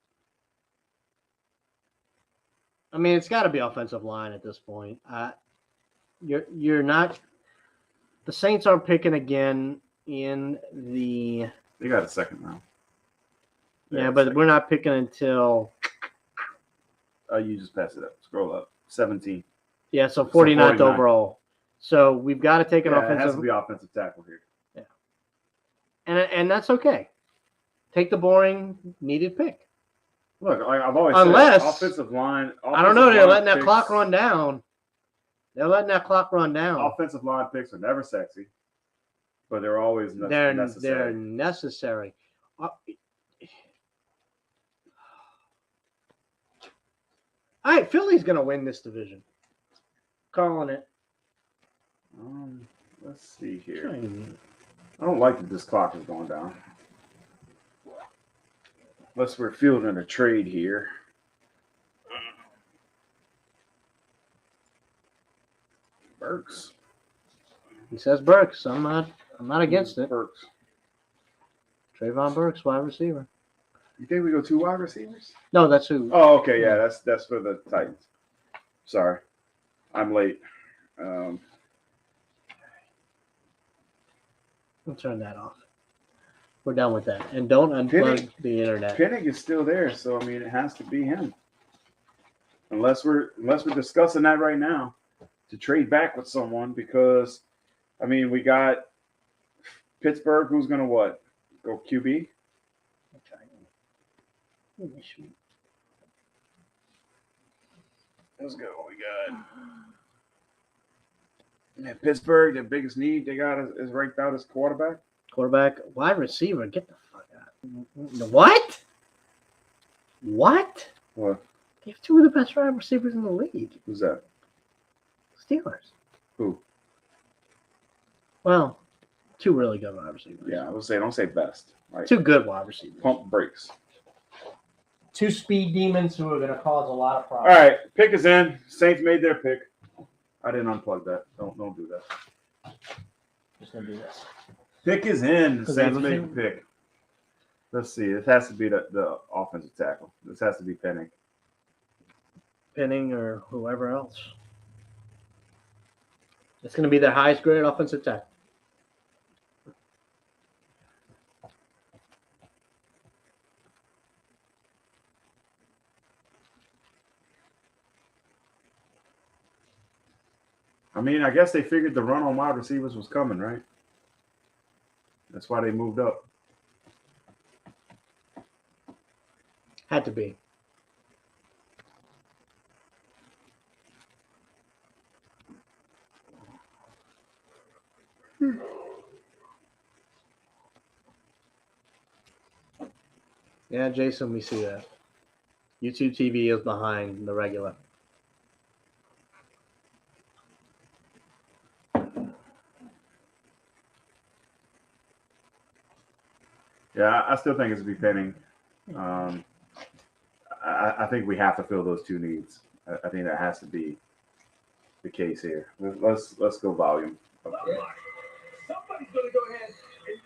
I mean, it's got to be offensive line at this point. You're not. The Saints are picking again in the. They got a second round. Yeah, but we're not picking until you just pass it up. Scroll up. 17. yeah, so 49th 49. overall. So we've got to take an Yeah, it has offensive, to be offensive tackle here. and that's okay. Take the boring needed pick. Look, I've always Unless- said offensive line. I don't know. They're offensive line letting that picks- clock run down. They're letting that clock run down. Offensive line picks are never sexy, but they're always They're necessary. necessary. All right, Philly's gonna win this division. Calling it. Let's see here. I don't like that this clock is going down. Unless we're fielding a trade here. Burks. He says Burks. I'm not against it. Burks. Trayvon Burks, wide receiver. You think we go 2 wide receivers? No, that's who. Oh, okay, yeah, that's for the Titans. Sorry, I'm late. I'll turn that off. We're done with that. And don't unplug the internet. Penning is still there, so I mean it has to be him. Unless we're discussing that right now to trade back with someone, because I mean we got Pittsburgh, who's gonna what? Go QB? Let's go. We got Pittsburgh. Their biggest need they got is ranked out as quarterback. Quarterback, wide receiver. Get the fuck out. What? What? What? They have 2 of the best wide receivers in the league. Who's that? Steelers. Who? Well, 2 really good wide receivers. Yeah, I would say don't say best. Right? 2 good wide receivers. Pump brakes. 2 speed demons who are going to cause a lot of All problems. right, pick is in. Saints made their pick. I didn't unplug that. Don't do that. Just going to do this. Pick is in. The Is Saints that made okay? the pick. Let's see. It has to be the offensive tackle. This has to be Penning. Penning or whoever else. It's going to be their highest graded offensive tackle. I mean, I guess they figured the run on wide receivers was coming, right? That's why they moved up. Had to be. Yeah, Jason, we see that. YouTube TV is behind the regular. Yeah, I still think it's be Penning. I think we have to fill those 2 needs. I think that has to be the case here. Let's go volume. Somebody's going to go ahead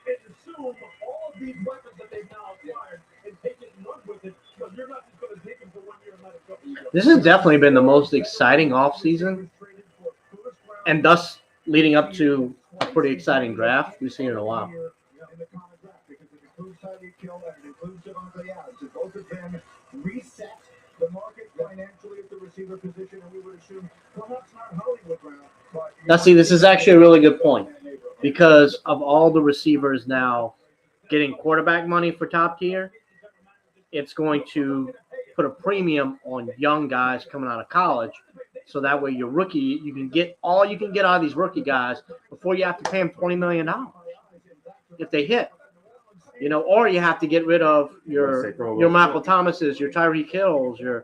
and assume all of these weapons that they've now acquired and take it and run with it, because you're not just going to take them for 1 year and let it go. This has definitely been the most exciting offseason, and thus leading up to a pretty exciting draft we've seen in a while. Includes Tyreek Hill and it includes Devontae Adams. And both of them reset the market financially at the receiver position, and we would assume perhaps not Hollywood round, but Now, see, this is actually a really good point because of all the receivers now getting quarterback money for top tier. It's going to put a premium on young guys coming out of college, so that way your rookie, you can get all you can get out of these rookie guys before you have to pay them $20 million if they hit. You know, or you have to get rid of your Michael Thomases, your Tyreek Hills, your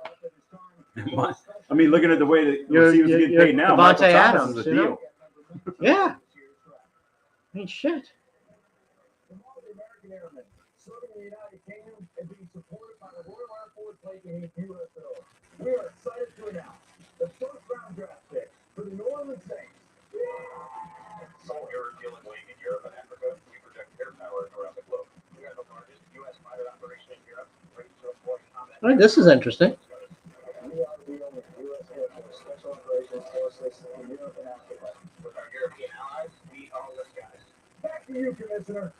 I mean, looking at the way that Your- receivers your- are getting your paid now, Devontae Michael Thomas Adams, is a you know? deal. yeah. I mean, shit. the American Airmen serving the United Kingdom and being supported by the Royal Air Force Base in USO. We are excited to announce the first round draft pick for the New Orleans Saints. Sole air dealing wing in Europe and Africa. We project air power around the globe. We are the largest U.S. fighter operation in Europe. Ready to employ combat. All right, this is interesting. We are the only U.S. Air Force Special Operations Forces in Europe and Africa. With our European allies, we are the skies. Back to you, Commissioner.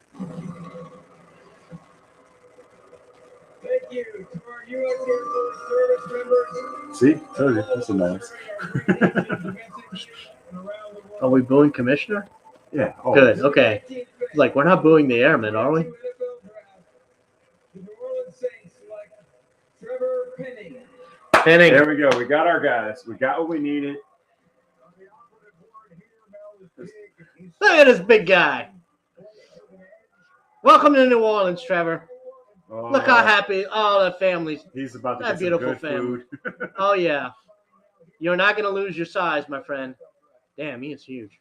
Thank you to our U.S. Air Force service members. See, told you, that's a noise. Are we booing Commissioner? Yeah. Oh, Good. Okay. It's like, we're not booing the airmen, are we? The New Orleans Saints select Trevor Penning. Penning. There we go. We got our guys. We got what we needed. Look at this big guy. Welcome to New Orleans, Trevor. Oh, Look how happy all the families. he's about to That get some beautiful good family. food. Oh, yeah. You're not going to lose your size, my friend. Damn, he is huge.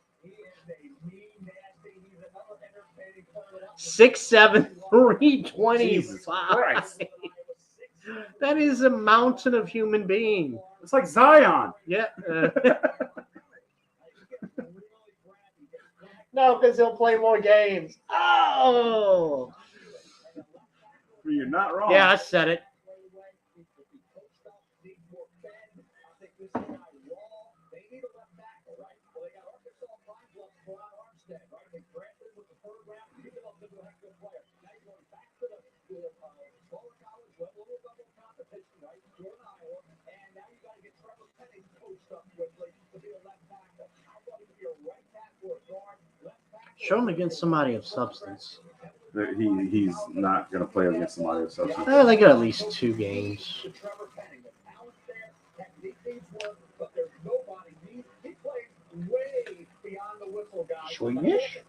6'7", 325. Jesus Christ. That is a mountain of human being. It's like Zion. Yeah. No, because he'll play more games. Oh. You're not wrong. Yeah, I said it. Show him against somebody of substance. He's not going to play against somebody with substance. They got at least 2 games. Swedish?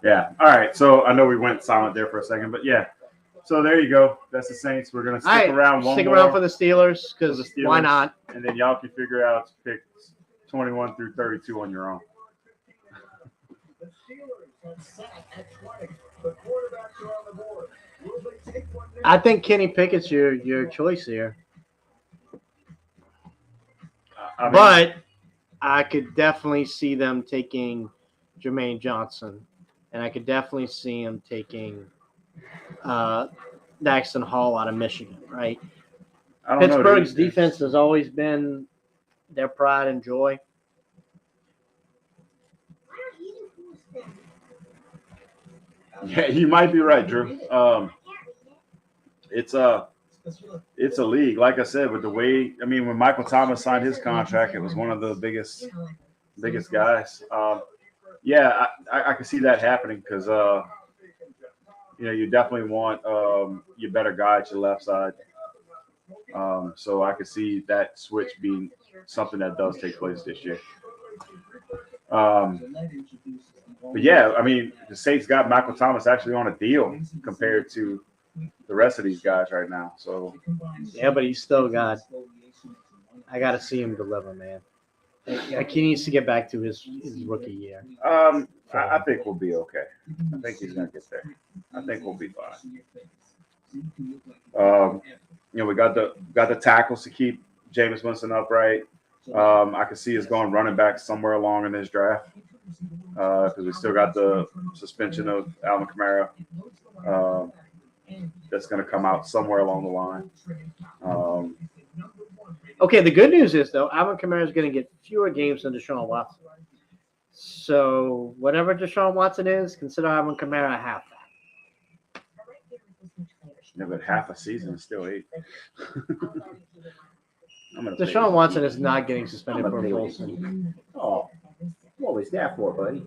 Yeah. All right. So I know we went silent there for a second, but yeah. So there you go. That's the Saints. We're going to All stick right, around one stick more, around for the Steelers because For the Steelers. why not? and then y'all can figure out picks 21 through 32 on your own. The Steelers have sat at 20. The quarterbacks are on the board. Will they take one now? I think Kenny Pickett's your choice here, I mean, but I could definitely see them taking Jermaine Johnson, and I could definitely see him taking Daxton Hall out of Michigan. Right? I don't know, Pittsburgh's dude. defense has always been their pride and joy. Yeah, you might be right, Drew. It's a league. Like I said, with the way, I mean, when Michael Thomas signed his contract, it was one of the biggest guys. Yeah, I can see that happening because you definitely want your better guy at your left side. So I can see that switch being something that does take place this year. But yeah, I mean, the Saints got Michael Thomas actually on a deal compared to the rest of these guys right now. So Yeah, but he's still got. I got to see him deliver, man. He needs to get back to his rookie year. I think we'll be okay. I think he's gonna get there. I think we'll be fine. We got the tackles to keep Jameis Winston upright. I can see us going running back somewhere along in this draft because we still got the suspension of Alvin Kamara. That's going to come out somewhere along the line. Okay, the good news is, though, Alvin Kamara is going to get fewer games than Deshaun Watson. So whatever Deshaun Watson is, consider Alvin Kamara half that. Yeah, but half a season is still 8. Deshaun Watson is not getting suspended for a full season. Oh, what was that for, buddy?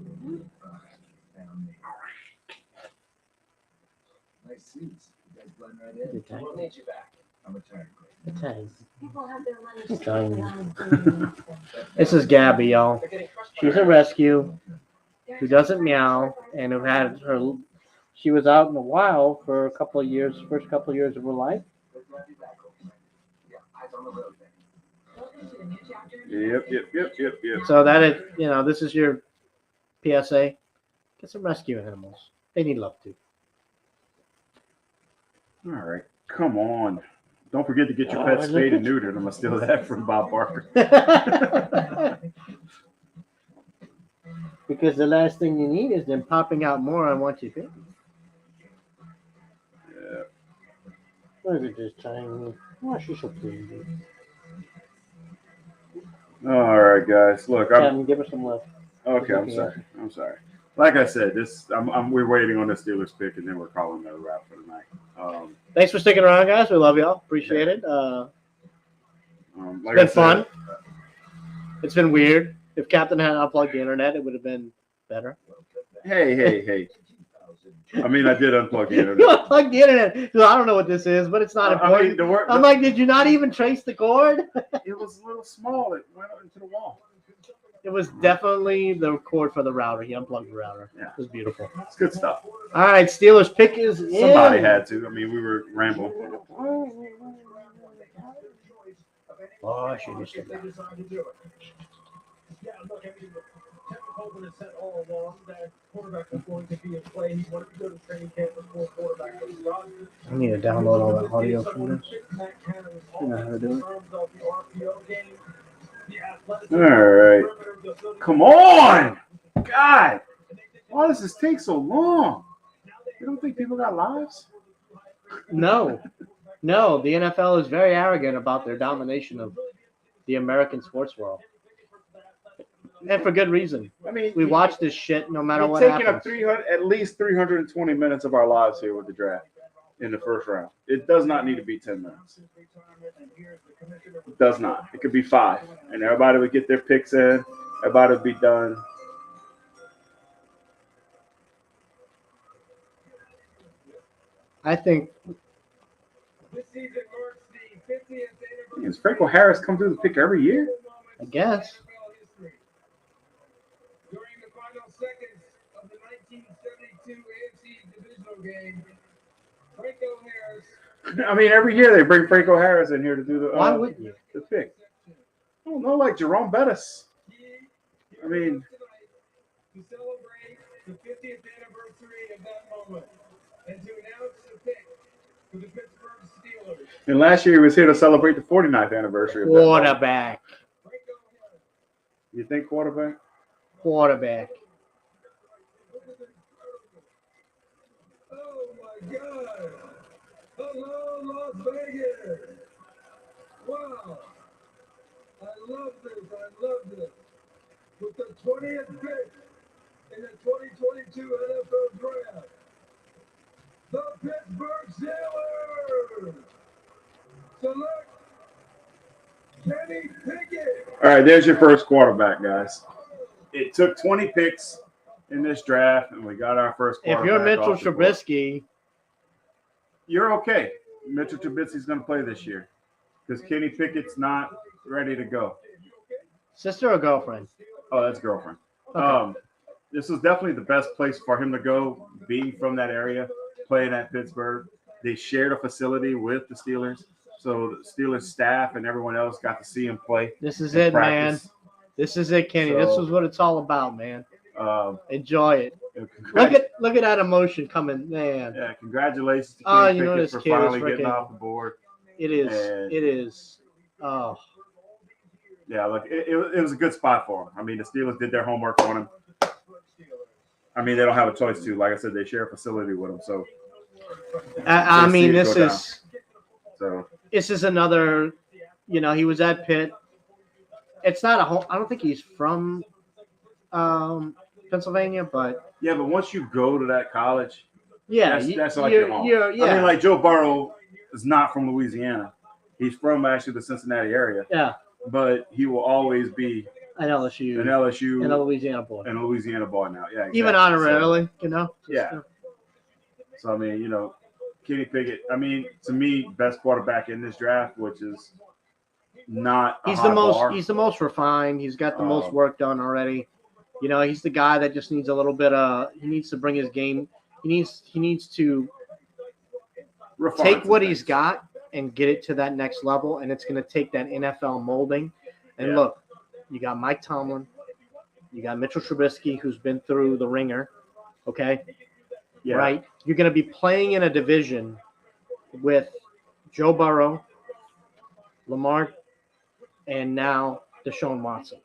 Nice seats. You guys blend right in. Good time. We'll need you back. I'm retired. Good time. People have their money Good saved time. down. This is Gabby, y'all. They're getting crushed by She's a rescue who doesn't meow and who had her. She was out in the wild for a couple of years, first couple of years of her life. Yeah, eyes on the road. Welcome to the new chapter. Yep. So that is, this is your PSA. Get some rescue animals. They need love too. All right. Come on. Don't forget to get your pet spayed and neutered. I'm going to steal that from Bob Barker. Because the last thing you need is them popping out more on what you think. Yeah. Look at this tiny. Oh, she's so pretty. All right, guys. Look, Kevin, give her some love. okay. I'm sorry. Like I said, we're waiting on the Steelers pick, and then we're calling it a wrap for the night. Thanks for sticking around, guys. We love y'all. Appreciate it. Like It's been I said, fun. It's been weird. If Captain had unplugged the internet, it would have been better. Hey. I mean, I did unplug the You internet. unplugged the internet. So I don't know what this is, but it's not I important. mean, the work. I'm like, did you not even trace the cord? It was a little small. It went into the wall. It was definitely the cord for the router. He unplugged the router. Yeah. It was beautiful. It's good stuff. All right, Steelers pick is in. Somebody had to. I mean, we were rambling. Oh, I should just If they decide to do it. Yeah, look, I mean, Kevin Colbert has said all along that quarterback was going to be in play. He wanted to go to training camp before quarterback was done. I need to download all that audio from this. You know how to do it. All right. Come on. God. Why does this take so long? You don't think people got lives? No. No, the NFL is very arrogant about their domination of the American sports world. And for good reason. I mean, We watch this shit no matter we're what taking happens. up at least 320 minutes of our lives here with the draft in the first round. It does not need to be 10 minutes. It does not. It could be 5. And everybody would get their picks in. Everybody would be done. I think This season marks the 50th anniversary. Does Franco Harris come through the pick every year? I guess. During the final seconds of the 1972 AFC divisional game, Franco Harris. I mean, every year they bring Franco Harris in here to do Why wouldn't you? the pick. I don't know, like Jerome Bettis. I mean, to celebrate the 50th anniversary of that moment and to announce the pick for the Pittsburgh Steelers. and last year he was here to celebrate the 49th anniversary of that moment. Quarterback. Franco Harris. You think quarterback? Quarterback. Oh my God! Hello, Las Vegas! Wow! I love this. With the 20th pick in the 2022 NFL Draft, the Pittsburgh Steelers select Kenny Pickett. All right, there's your first quarterback, guys. It took 20 picks in this draft, and we got our first If quarterback. you're Mitchell off the board. Trubisky, You're okay. Mitchell Trubisky's going to play this year because Kenny Pickett's not ready to go. sister or girlfriend? Oh, that's girlfriend. Okay. This was definitely the best place for him to go, being from that area, playing at Pittsburgh. They shared a facility with the Steelers, so the Steelers staff and everyone else got to see him play. This is in it, man. practice. This is it, Kenny. This So- is what it's all about, man. Um, Enjoy it. Look at that emotion coming, man. Yeah, congratulations to Oh, Kenny you know Pickett this for kid is finally getting freaking- off the board. It is. And- It is. Oh, Yeah, look, it was a good spot for him. I mean, the Steelers did their homework on him. I mean, they don't have a choice to. Like I said, they share a facility with him. So, I Just mean, see it this go is so this is another. You know, he was at Pitt. It's not a whole. I don't think he's from Pennsylvania, but yeah. But once you go to that college, yeah, that's like you're, your home. yeah, I mean, like Joe Burrow is not from Louisiana. He's from actually the Cincinnati area, yeah, but he will always be an LSU an LSU and a Louisiana boy, and a Louisiana boy now. Yeah, exactly. even honorarily, you know. Yeah. So I mean, you know, Kenny Pickett. I mean, to me, best quarterback in this draft, which is not. A He's high the most. bar. He's the most refined. He's got the most Um, work done already. You know, he's the guy that just needs a little bit of. He needs to bring his game. He needs to refined take some what things. he's got and get it to that next level, and it's going to take that NFL molding. And Yeah. look, you got Mike Tomlin, you got Mitchell Trubisky, who's been through the ringer. Okay, Yeah. right? You're going to be playing in a division with Joe Burrow, Lamar, and now Deshaun Watson.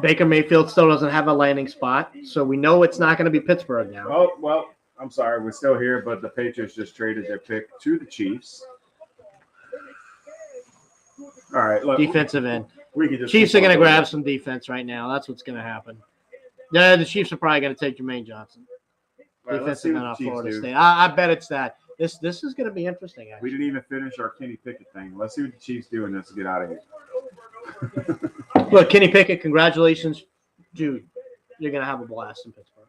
Baker Mayfield still doesn't have a landing spot, so we know it's not going to be Pittsburgh now. Oh, well, I'm sorry. We're still here, but the Patriots just traded their pick to the Chiefs. All right. Look, Defensive end. we can just Chiefs are keep on going to going. grab some defense right now. That's what's going to happen. Yeah, the Chiefs are probably going to take Jermaine Johnson. All right, let's see defensive what end the on Chiefs Florida do. State. I bet it's that. This is going to be interesting. We Actually. didn't even finish our Kenny Pickett thing. Let's see what the Chiefs do and let's get out of here. Look, Kenny Pickett, congratulations, dude. You're going to have a blast in Pittsburgh.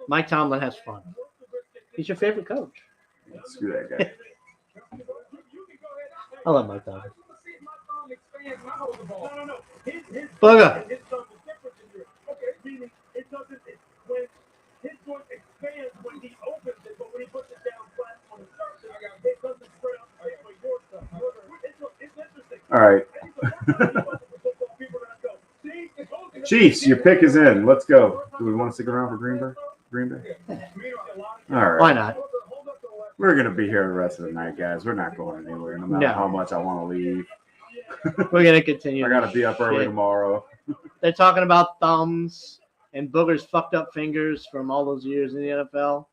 Mike Tomlin has fun. He's your favorite coach. Screw that guy. I love Mike Tomlin. No. His Bugger. his son is different than yours. Okay, meaning it doesn't. When his joint expands when he opens it, but when he puts it down flat on the surface, it doesn't spread out like your stuff. It's interesting. All right. Chiefs, your pick is in. Let's go. Do we want to stick around for Green Bay? Green Bay? All right. Why not? We're going to be here the rest of the night, guys. We're not going anywhere, no matter No. how much I want to leave. We're going to continue. I got to be up early Shit. tomorrow. They're talking about thumbs and Booger's fucked up fingers from all those years in the NFL.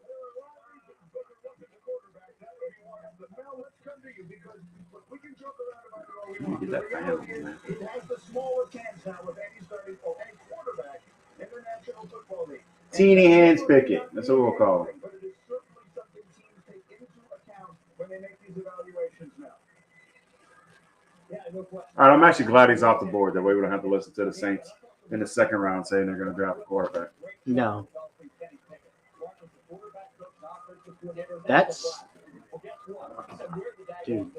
Let me get that family, man. It has the smaller chance now with any starting or any quarterback in the National Football League. Teeny Hands Pickett. That's what we'll call him. But it is certainly something teams take into account when they make these evaluations now. All right, I'm actually glad he's off the board. That way we don't have to listen to the Saints in the second round saying they're going to draft a quarterback. No. That's dude.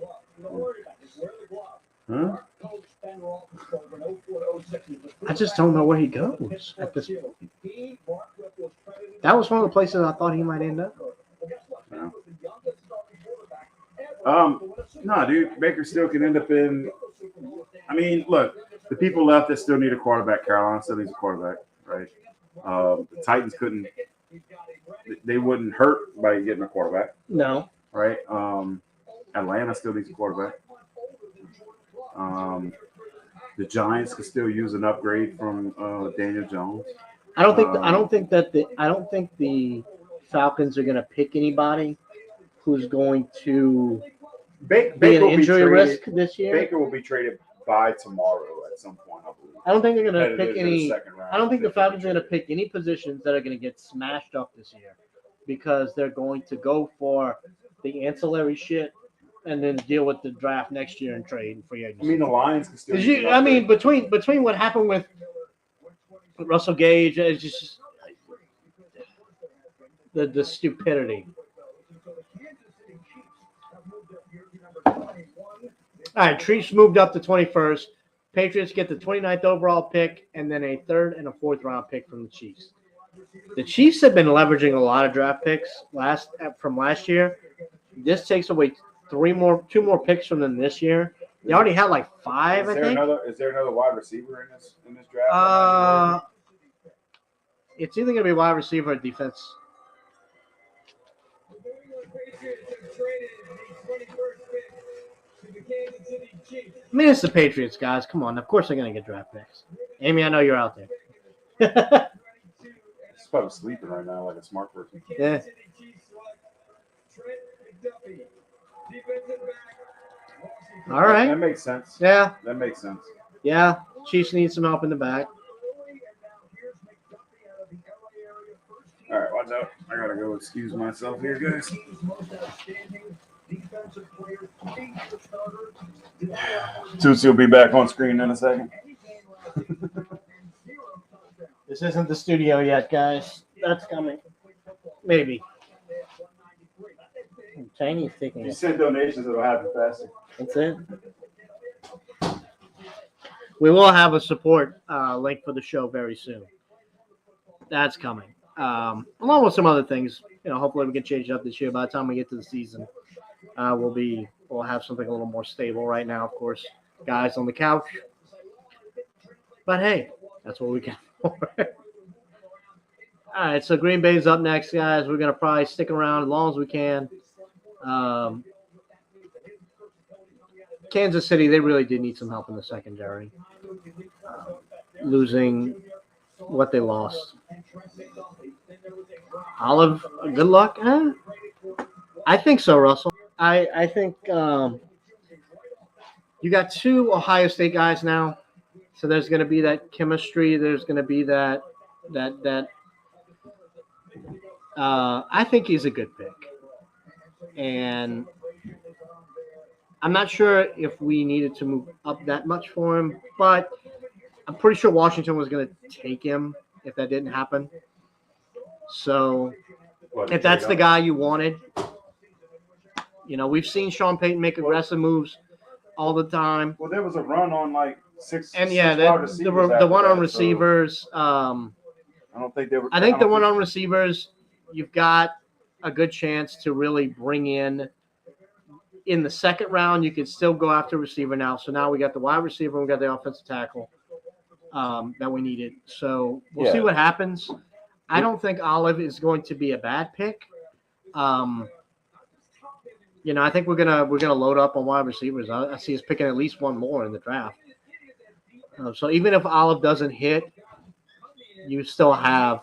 Huh? I just don't know where he goes at this point. That was one of the places I thought he might end up. No, dude, Baker still can end up in. I mean, look, the people left that still need a quarterback. Carolina still needs a quarterback, right? The Titans couldn't. They wouldn't hurt by getting a quarterback, No. right? Atlanta still needs a quarterback. The Giants could still use an upgrade from Daniel Jones. I don't think the Falcons are going to pick anybody who's going to be an injury risk this year. Baker will be traded by tomorrow at some point, I believe. I don't think they're going to Headed pick into the any. second round. I don't think the Falcons are going to pick any positions that are going to get smashed up this year because they're going to go for the ancillary shit and then deal with the draft next year and trade and free I agency. mean, the Lions can still. 'Cause use an I mean, upgrade. between what happened with Russell Gage, it's just the stupidity. All right, Chiefs moved up to 21st. Patriots get the 29th overall pick and then a third and a fourth round pick from the Chiefs. The Chiefs have been leveraging a lot of draft picks from last year. This takes away two more picks from them this year. They already had like five, I think. Is there another wide receiver in this draft? It's either going to be wide receiver or defense. I mean, it's the Patriots, guys. Come on. Of course they're going to get draft picks. Amy, I know you're out there. He's probably sleeping right now like a smart person. Yeah. All right. That makes sense. Yeah. That makes sense. Yeah. Chiefs need some help in the back. All right, watch out. I gotta go excuse myself here, guys. Tootsie will be back on screen in a second. This isn't the studio yet, guys. That's coming. Maybe. Tiny's taking If you it. send donations, it'll happen faster. That's it. We will have a support link for the show very soon. That's coming. Along with some other things. You know, hopefully we can change it up this year. By the time we get to the season, we'll have something a little more stable. Right now, of course, guys on the couch. But hey, that's what we can afford. All right, so Green Bay's up next, guys. We're gonna probably stick around as long as we can. Kansas City, they really did need some help in the secondary. Losing what they lost. Olive, good luck. I think so, Russell. I think you got two Ohio State guys now, so there's going to be that chemistry. There's going to be that I think he's a good pick. And I'm not sure if we needed to move up that much for him, but I'm pretty sure Washington was going to take him if that didn't happen. So if that's the guy you wanted, we've seen Sean Payton make aggressive moves all the time. Well, there was a run on like six. And six yeah, wide the receivers one after on that, so receivers. I don't think they were. I think the one on receivers, you've got a good chance to really bring in the second round. You can still go after receiver now. So now we got the wide receiver, we got the offensive tackle that we needed. So we'll see what happens. I don't think Olive is going to be a bad pick. I think we're gonna load up on wide receivers. I see us picking at least one more in the draft. So even if Olive doesn't hit, you still have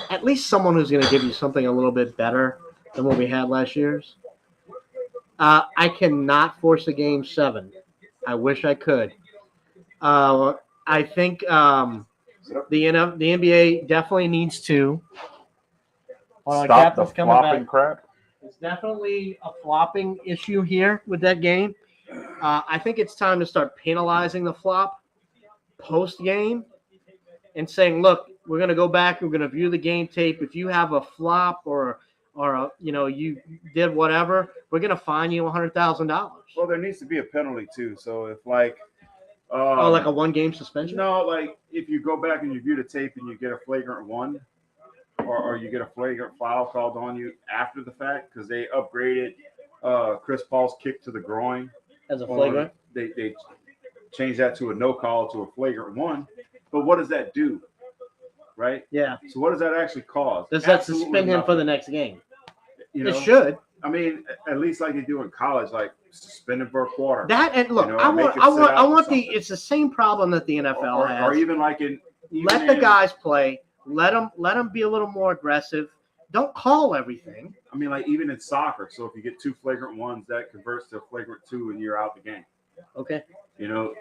at least someone who's going to give you something a little bit better than what we had last year's. I cannot force a game 7. I wish I could. I think the NBA definitely needs to stop the flopping crap. It's definitely a flopping issue here with that game. I think it's time to start penalizing the flop post game and saying, look, we're going to go back. We're going to view the game tape. If you have a flop or you did whatever, we're going to fine you $100,000. Well, there needs to be a penalty too. So if like a 1-game suspension? No, like if you go back and you view the tape and you get a flagrant one, or you get a flagrant foul called on you after the fact because they upgraded Chris Paul's kick to the groin as a flagrant. They changed that to a no call to a flagrant one. But what does that do? Right? Yeah. So what does that actually cause? Does that suspend him for the next game? It should. I mean, at least like they do in college, like suspended for a quarter. That and look, I want it's the same problem that the NFL has. Or even like let the guys play. Let them be a little more aggressive. Don't call everything. I mean, like even in soccer. So if you get 2 flagrant ones, that converts to a flagrant 2, and you're out the game. Okay.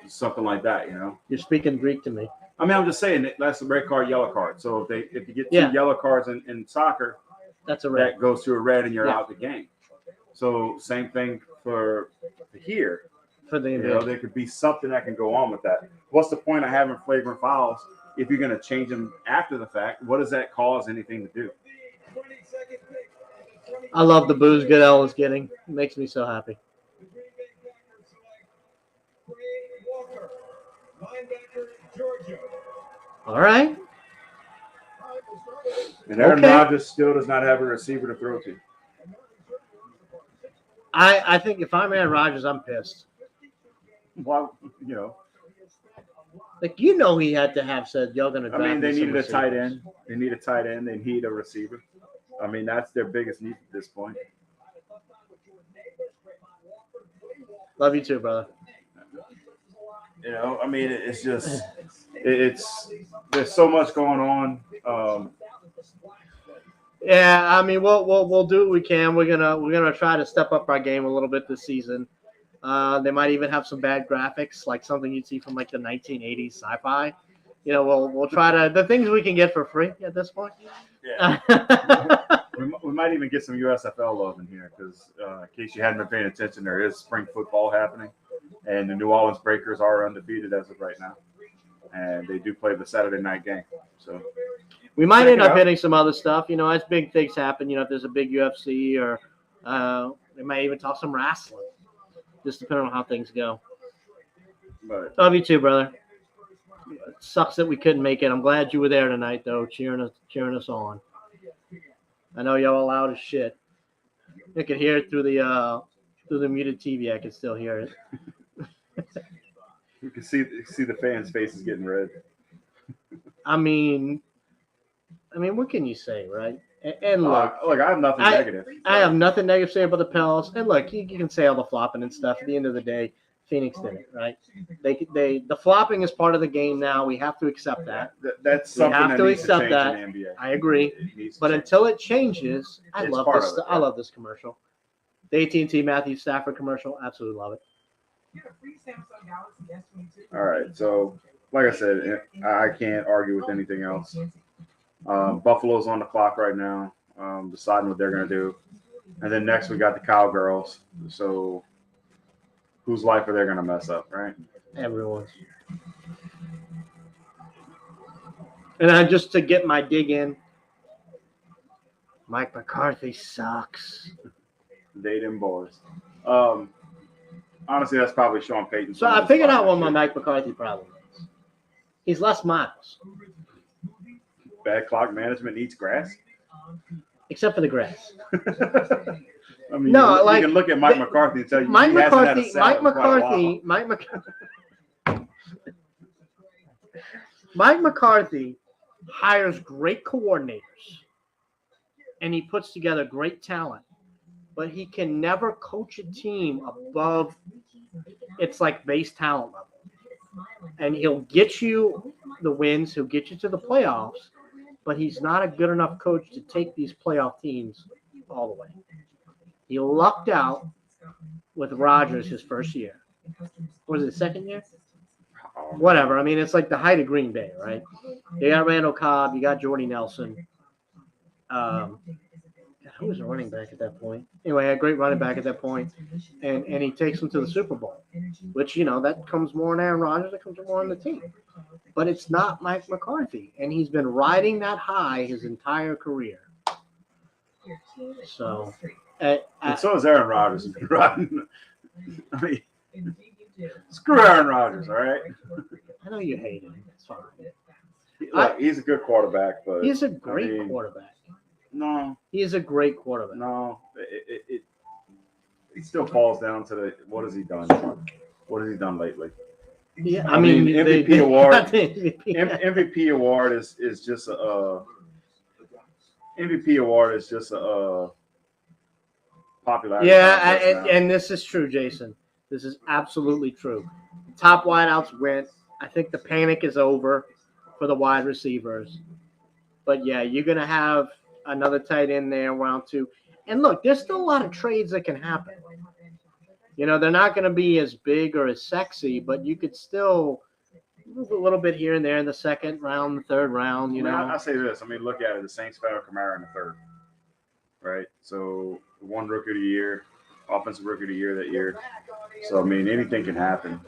Something like that. You're speaking Greek to me. I mean, I'm just saying that's a red card, yellow card. So if you get 2 yellow cards in soccer, that's a red. That goes to a red, and you're out the game. So same thing for here. For the NBA. There could be something that can go on with that. What's the point of having flagrant fouls if you're going to change them after the fact? What does that cause anything to do? I love the booze Goodell is getting. It makes me so happy. All right. And Aaron Rodgers still does not have a receiver to throw to. I think if I'm Aaron Rodgers, I'm pissed. Well, he had to have said, y'all going to draft. I mean, they needed a tight end. They need a tight end. They need a receiver. I mean, that's their biggest need at this point. Love you too, brother. I mean, it's just there's so much going on. Yeah, I mean, we'll do what we can. We're gonna try to step up our game a little bit this season. They might even have some bad graphics, like something you'd see from like the 1980s sci-fi. We'll try to the things we can get for free at this point. Yeah. we might even get some USFL love in here because in case you hadn't been paying attention, there is spring football happening, and the New Orleans Breakers are undefeated as of right now, and they do play the Saturday night game. So we might end up hitting some other stuff. As big things happen, if there's a big UFC or they might even talk some wrestling, just depending on how things go. But love you too, brother. It sucks that we couldn't make it. I'm glad you were there tonight, though, cheering us on. I know y'all loud as shit. I could hear it through the muted TV. I could still hear it. You can see the fans' faces getting red. I mean, what can you say, right? And look, I have nothing negative. I have nothing negative to say about the Pels. And look, you can say all the flopping and stuff. At the end of the day, Phoenix did it, right? The flopping is part of the game now. We have to accept that. That's something we have that to needs accept to change that. in the NBA. I agree. But until it changes, I love this. I love this commercial. The AT&T Matthew Stafford commercial, absolutely love it. All right, so like I said, I can't argue with anything else. Buffalo's on the clock right now. deciding what they're going to do. And then next we got the Cowgirls. So whose life are they going to mess up, right? Everyone's. And I just to get my dig in, Mike McCarthy sucks. They them boys. Honestly, that's probably Sean Payton. So I figured out what my Mike McCarthy problem is. He's Les Miles, Bad clock management needs grass. except for the grass. I mean, No, you like, can look at Mike McCarthy and tell you Mike he hasn't had a McCarthy, salad in quite a while. Mike McCarthy hires great coordinators and he puts together great talent, but he can never coach a team above it's like base talent level. And he'll get you the wins, he'll get you to the playoffs, but he's not a good enough coach to take these playoff teams all the way. He lucked out with Rodgers his first year. Was it second year? Whatever. I mean, it's like the height of Green Bay, right? You got Randall Cobb, you got Jordy Nelson. Who was a running back at that point? Anyway, a great running back at that point, and he takes them to the Super Bowl, which, that comes more on Aaron Rodgers, that comes more on the team. But it's not Mike McCarthy, and he's been riding that high his entire career. So, And so is Aaron Rodgers. I mean, screw Aaron Rodgers, all right? I know you hate him. It's fine. Look, he's a good quarterback, but He's a great quarterback. No, He is a great quarterback. no, it still falls down to what has he done? What has he done lately? Yeah, I mean, MVP award. MVP. MVP award is just a MVP award is just a popularity. Yeah, contest now. and this is true, Jason. This is absolutely true. Top wideouts went. I think the panic is over for the wide receivers. But yeah, you're gonna have another tight end there, round two. And look, there's still a lot of trades that can happen. They're not going to be as big or as sexy, but you could still move a little bit here and there in the second round, the third round, I say this. I mean, look at it. The Saints found Kamara in the third, right? So one rookie of the year, offensive rookie of the year that year. So I mean, anything can happen.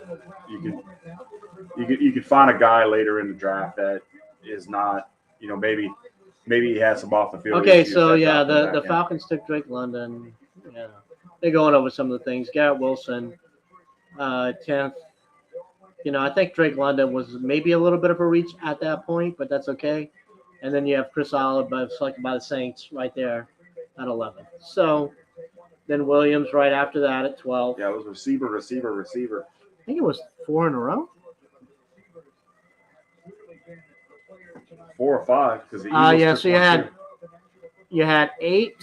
You could find a guy later in the draft that is not, maybe he has some off the field. Okay, issues so that yeah, knock him the back in. Falcons took Drake London. Yeah, they're going over some of the things. Garrett Wilson, 10th. I think Drake London was maybe a little bit of a reach at that point, but that's okay. And then you have Chris Oliver selected by the Saints right there at 11. So then Williams right after that at 12. Yeah, it was receiver. I think it was 4 in a row. 4 or 5 because the Yeah, Eagles so took you one, had 8,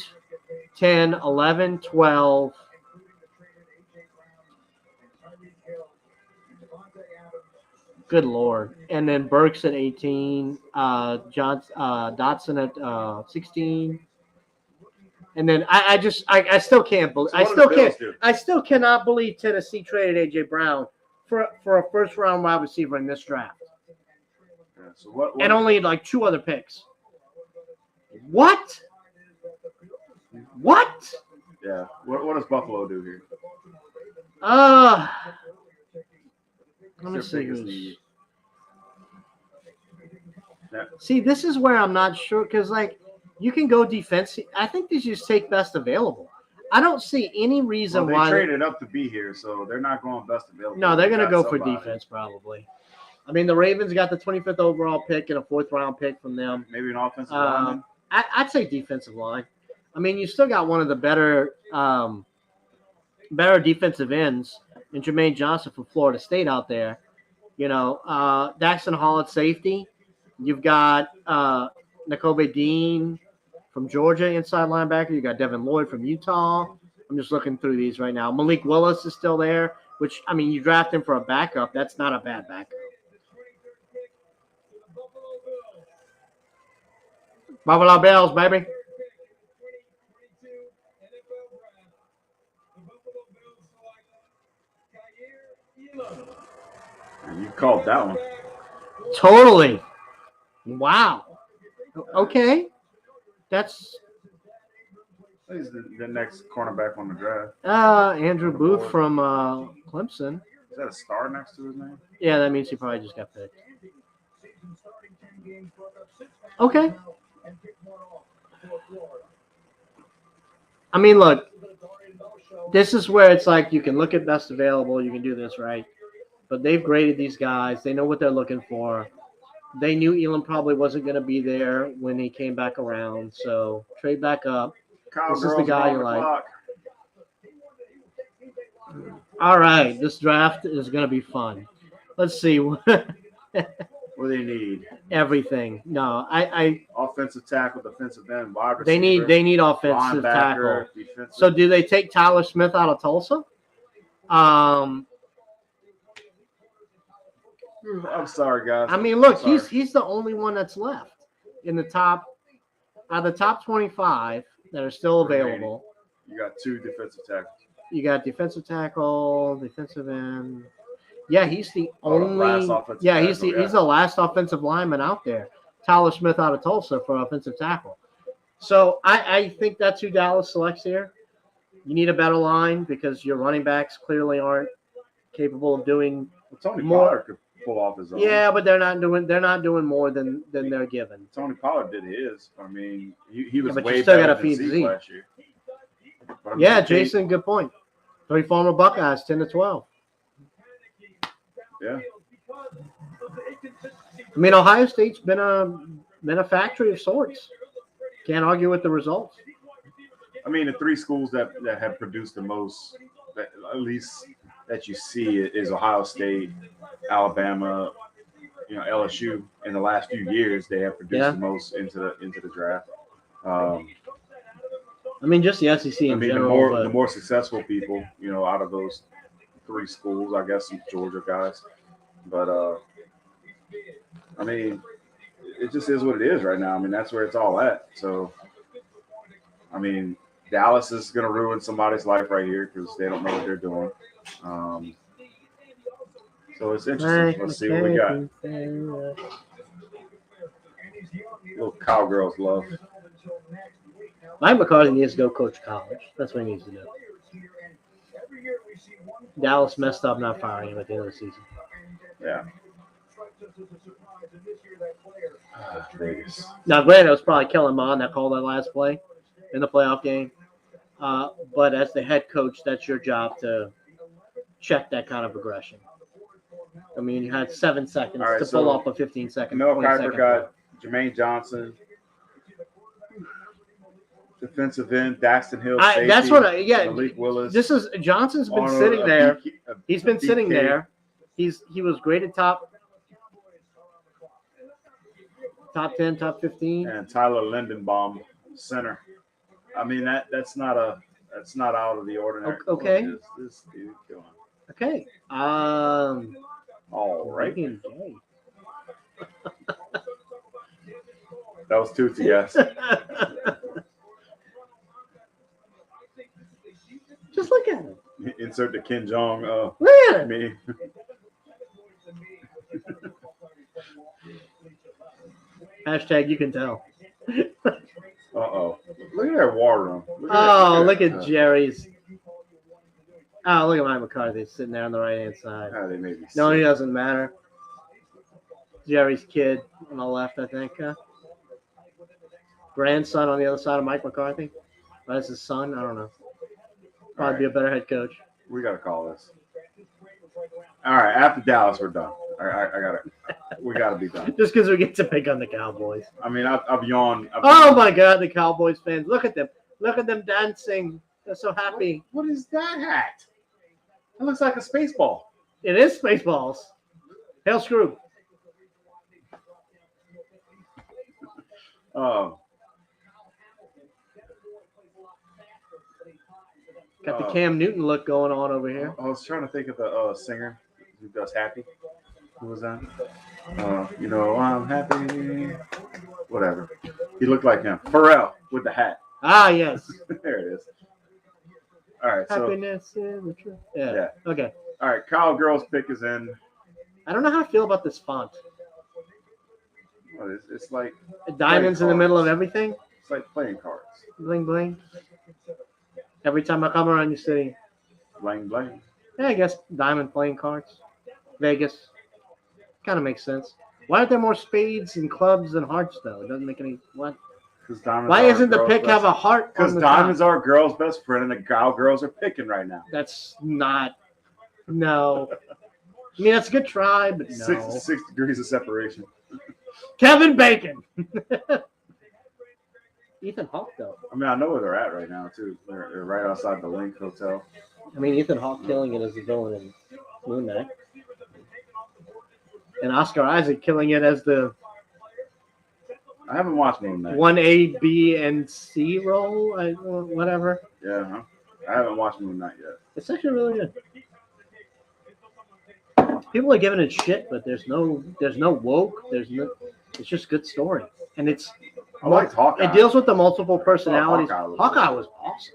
10, 11, 12. Good Lord. And then Burks at 18, Dotson at 16. And then I still can't believe So what did the Bills do? I still cannot believe Tennessee traded AJ Brown for a first round wide receiver in this draft. Yeah, so what And only like 2 other picks. What? Yeah. What does Buffalo do here? Let me It's their see biggest who's. need. Yeah. See, this is where I'm not sure because, you can go defensive. I think they just take best available. I don't see any reason Well, they why. traded up to be here, so they're not going best available. No, they're going to They go got for somebody. defense probably. I mean, the Ravens got the 25th overall pick and a 4th round pick from them. Maybe an offensive lineman. I'd say defensive line. I mean, you still got one of the better defensive ends in Jermaine Johnson from Florida State out there. Daxton Hall at safety. You've got Nakobe Dean from Georgia, inside linebacker. You got Devin Lloyd from Utah. I'm just looking through these right now. Malik Willis is still there, which, I mean, you draft him for a backup. That's not a bad backup. Buffalo Bills, baby. You called that one. Totally. Wow. Okay. That's He's the next cornerback on the draft. Andrew Booth from Clemson. Is that a star next to his name? Yeah, that means he probably just got picked. Okay. I mean, look, this is where it's like you can look at best available. You can do this, right? But they've graded these guys. They know what they're looking for. They knew Elam probably wasn't going to be there when he came back around. So trade back up. This is the guy you like. Clock. All right, this draft is going to be fun. Let's see. What do they need? Everything. No, I Offensive tackle, defensive end, wide receiver. they need offensive tackle. linebacker, defensive. So do they take Tyler Smith out of Tulsa? I'm sorry, guys. I mean, look, I'm sorry. he's the only one that's left in the top out of the top 25 that are still available. You got 2 defensive tackles. You got defensive tackle, defensive end. Yeah, he's the Oh, the last only. offensive Yeah, he's tackle, he's the last offensive lineman out there. Tyler Smith out of Tulsa for offensive tackle. So I think that's who Dallas selects here. You need a better line because your running backs clearly aren't capable of doing. Well, Tony More- Pollard could pull off his own. Yeah, but they're not doing more than they're given. Tony Pollard did his. I mean, he was but you way still better gotta than feed Zeke Zeke. last year. But I mean, Yeah, Zeke- Jason, good point. 3 former Buckeyes, 10-12. Yeah. I mean, Ohio State's been a factory of sorts. Can't argue with the results. I mean, the 3 schools that have produced the most, that, at least that you see, is Ohio State, Alabama, LSU. In the last few years, they have produced Yeah. the most into the draft. I mean, just the SEC in I mean, general. the more successful people, out of those 3 schools, I guess some Georgia guys. But I mean, it just is what it is right now. I mean, that's where it's all at. So, I mean, Dallas is going to ruin somebody's life right here because they don't know what they're doing. So it's interesting. Let's see what we got. Little cowgirls love. Mike McCarthy needs to go coach college. That's what he needs to do. Dallas messed up not firing him at the end of the season. Yeah. Vegas. Now, granted, it was probably Kellen Mond that called that last play in the playoff game. But as the head coach, that's your job to check that kind of aggression. I mean, you had 7 seconds All right, to so pull off a 15-second. Mel 20-second Kiper got Jermaine Johnson, defensive end, Daxton Hill, safety, that's what yeah. Malik Willis. This is Johnson's been Arnold, sitting there. a He's been sitting DK. there. He was graded top 10, top 15. And Tyler Lindenbaum, center. I mean that's not out of the ordinary. Okay. What is this dude doing? Okay. All right. Megan Gay. That was Tootsie, yes. Just look at him. Insert the Kim Jong Look at him. me. Hashtag you can tell. Uh-oh. Look at that war room. Look at Jerry's. Oh, look at Mike McCarthy sitting there on the right-hand side. Ah, they made me No, sick. he doesn't matter. Jerry's kid on the left, I think. Grandson on the other side of Mike McCarthy. That's his son. I don't know. Probably be a better head coach. We got to call this. All right, after Dallas, we're done. I got it. We got to be done. Just because we get to pick on the Cowboys. I mean, I've yawned. Oh my God, the Cowboys fans! Look at them! Look at them dancing! They're so happy. What is that hat? It looks like a space ball. It is Spaceballs. Hail Screw. Oh, Got the Cam Newton look going on over here. I was trying to think of the singer who does Happy. Who was that? I'm happy. Whatever. He looked like him. Pharrell with the hat. Ah, yes. There it is. All right. So, Happiness in the truth. Yeah. Yeah. Okay. all right. Kyle Girl's pick is in. I don't know how I feel about this font. It's like Diamonds in the middle of everything. it's like playing cards. Bling bling. Every time I come around your city, Bling bling. yeah, I guess diamond playing cards. Vegas. Kind of makes sense. Why aren't there more spades and clubs and hearts though? It doesn't make any. What? Because diamonds. Why are isn't the girls' pick best- have a heart? Because on the diamonds top? are a girl's best friend, and the girls are picking right now. That's not. No. I mean, that's a good try, but no. 6 degrees of separation. Kevin Bacon. Ethan Hawke, though. I mean, I know where they're at right now too. They're right outside the Link Hotel. I mean, Ethan Hawke killing it as the villain in Moon Knight. And Oscar Isaac killing it as the I haven't watched Moon Knight. 1A, B, and C role, whatever. Yeah, huh? I haven't watched Moon Knight yet. It's actually really good. People are giving it shit, but there's no woke. It's just good story, and it's. I liked Hawkeye. It deals with the multiple personalities. Hawkeye Hawkeye was was awesome.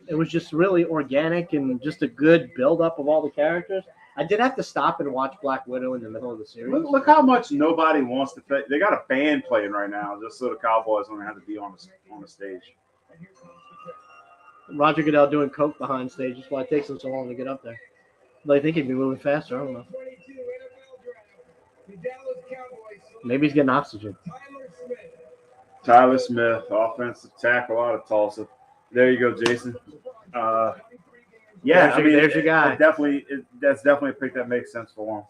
It was just really organic and just a good build-up of all the characters. I did have to stop and watch Black Widow in the middle of the series. Look how much nobody wants to play. They got a band playing right now just so the Cowboys don't have to be on the stage. Roger Goodell doing coke behind stage. That's why it takes him so long to get up there. But I think he'd be moving faster. I don't know. Maybe he's getting oxygen. Tyler Smith, offensive tackle out of Tulsa. There you go, Jason. Yeah, There's your guy. That's definitely a pick that makes sense for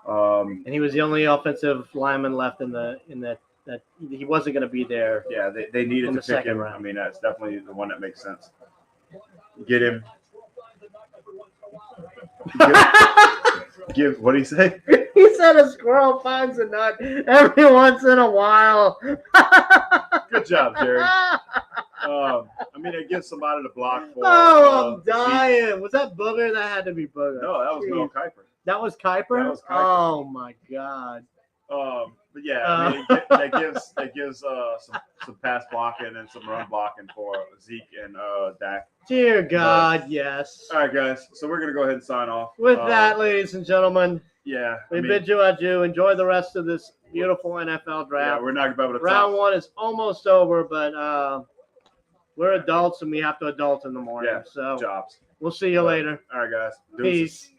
him. And he was the only offensive lineman left in that he wasn't going to be there. Yeah, they needed In to the pick second him. round. I mean, that's definitely the one that makes sense. Get him. Give. What do you say? He said a squirrel finds a nut every once in a while. Good job, Jerry. I mean, it gives somebody to block for. Oh, I'm Zeke. dying. Was that Booger? That had to be Booger. No, that was Jeez. Mel Kiper. That was Kuiper? That was Kuiper. Oh, my God. But yeah, I mean, that gives some pass blocking and some run blocking for Zeke and Dak. Dear God, yes. All right, guys. So we're gonna go ahead and sign off. With that, ladies and gentlemen, yeah, we bid you adieu. Enjoy the rest of this beautiful NFL yeah, draft. we're not gonna be able to Round top. one is almost over, but we're adults and we have to adult in the morning. Yeah, So jobs. we'll see you later. All right, guys. Deuces. Peace.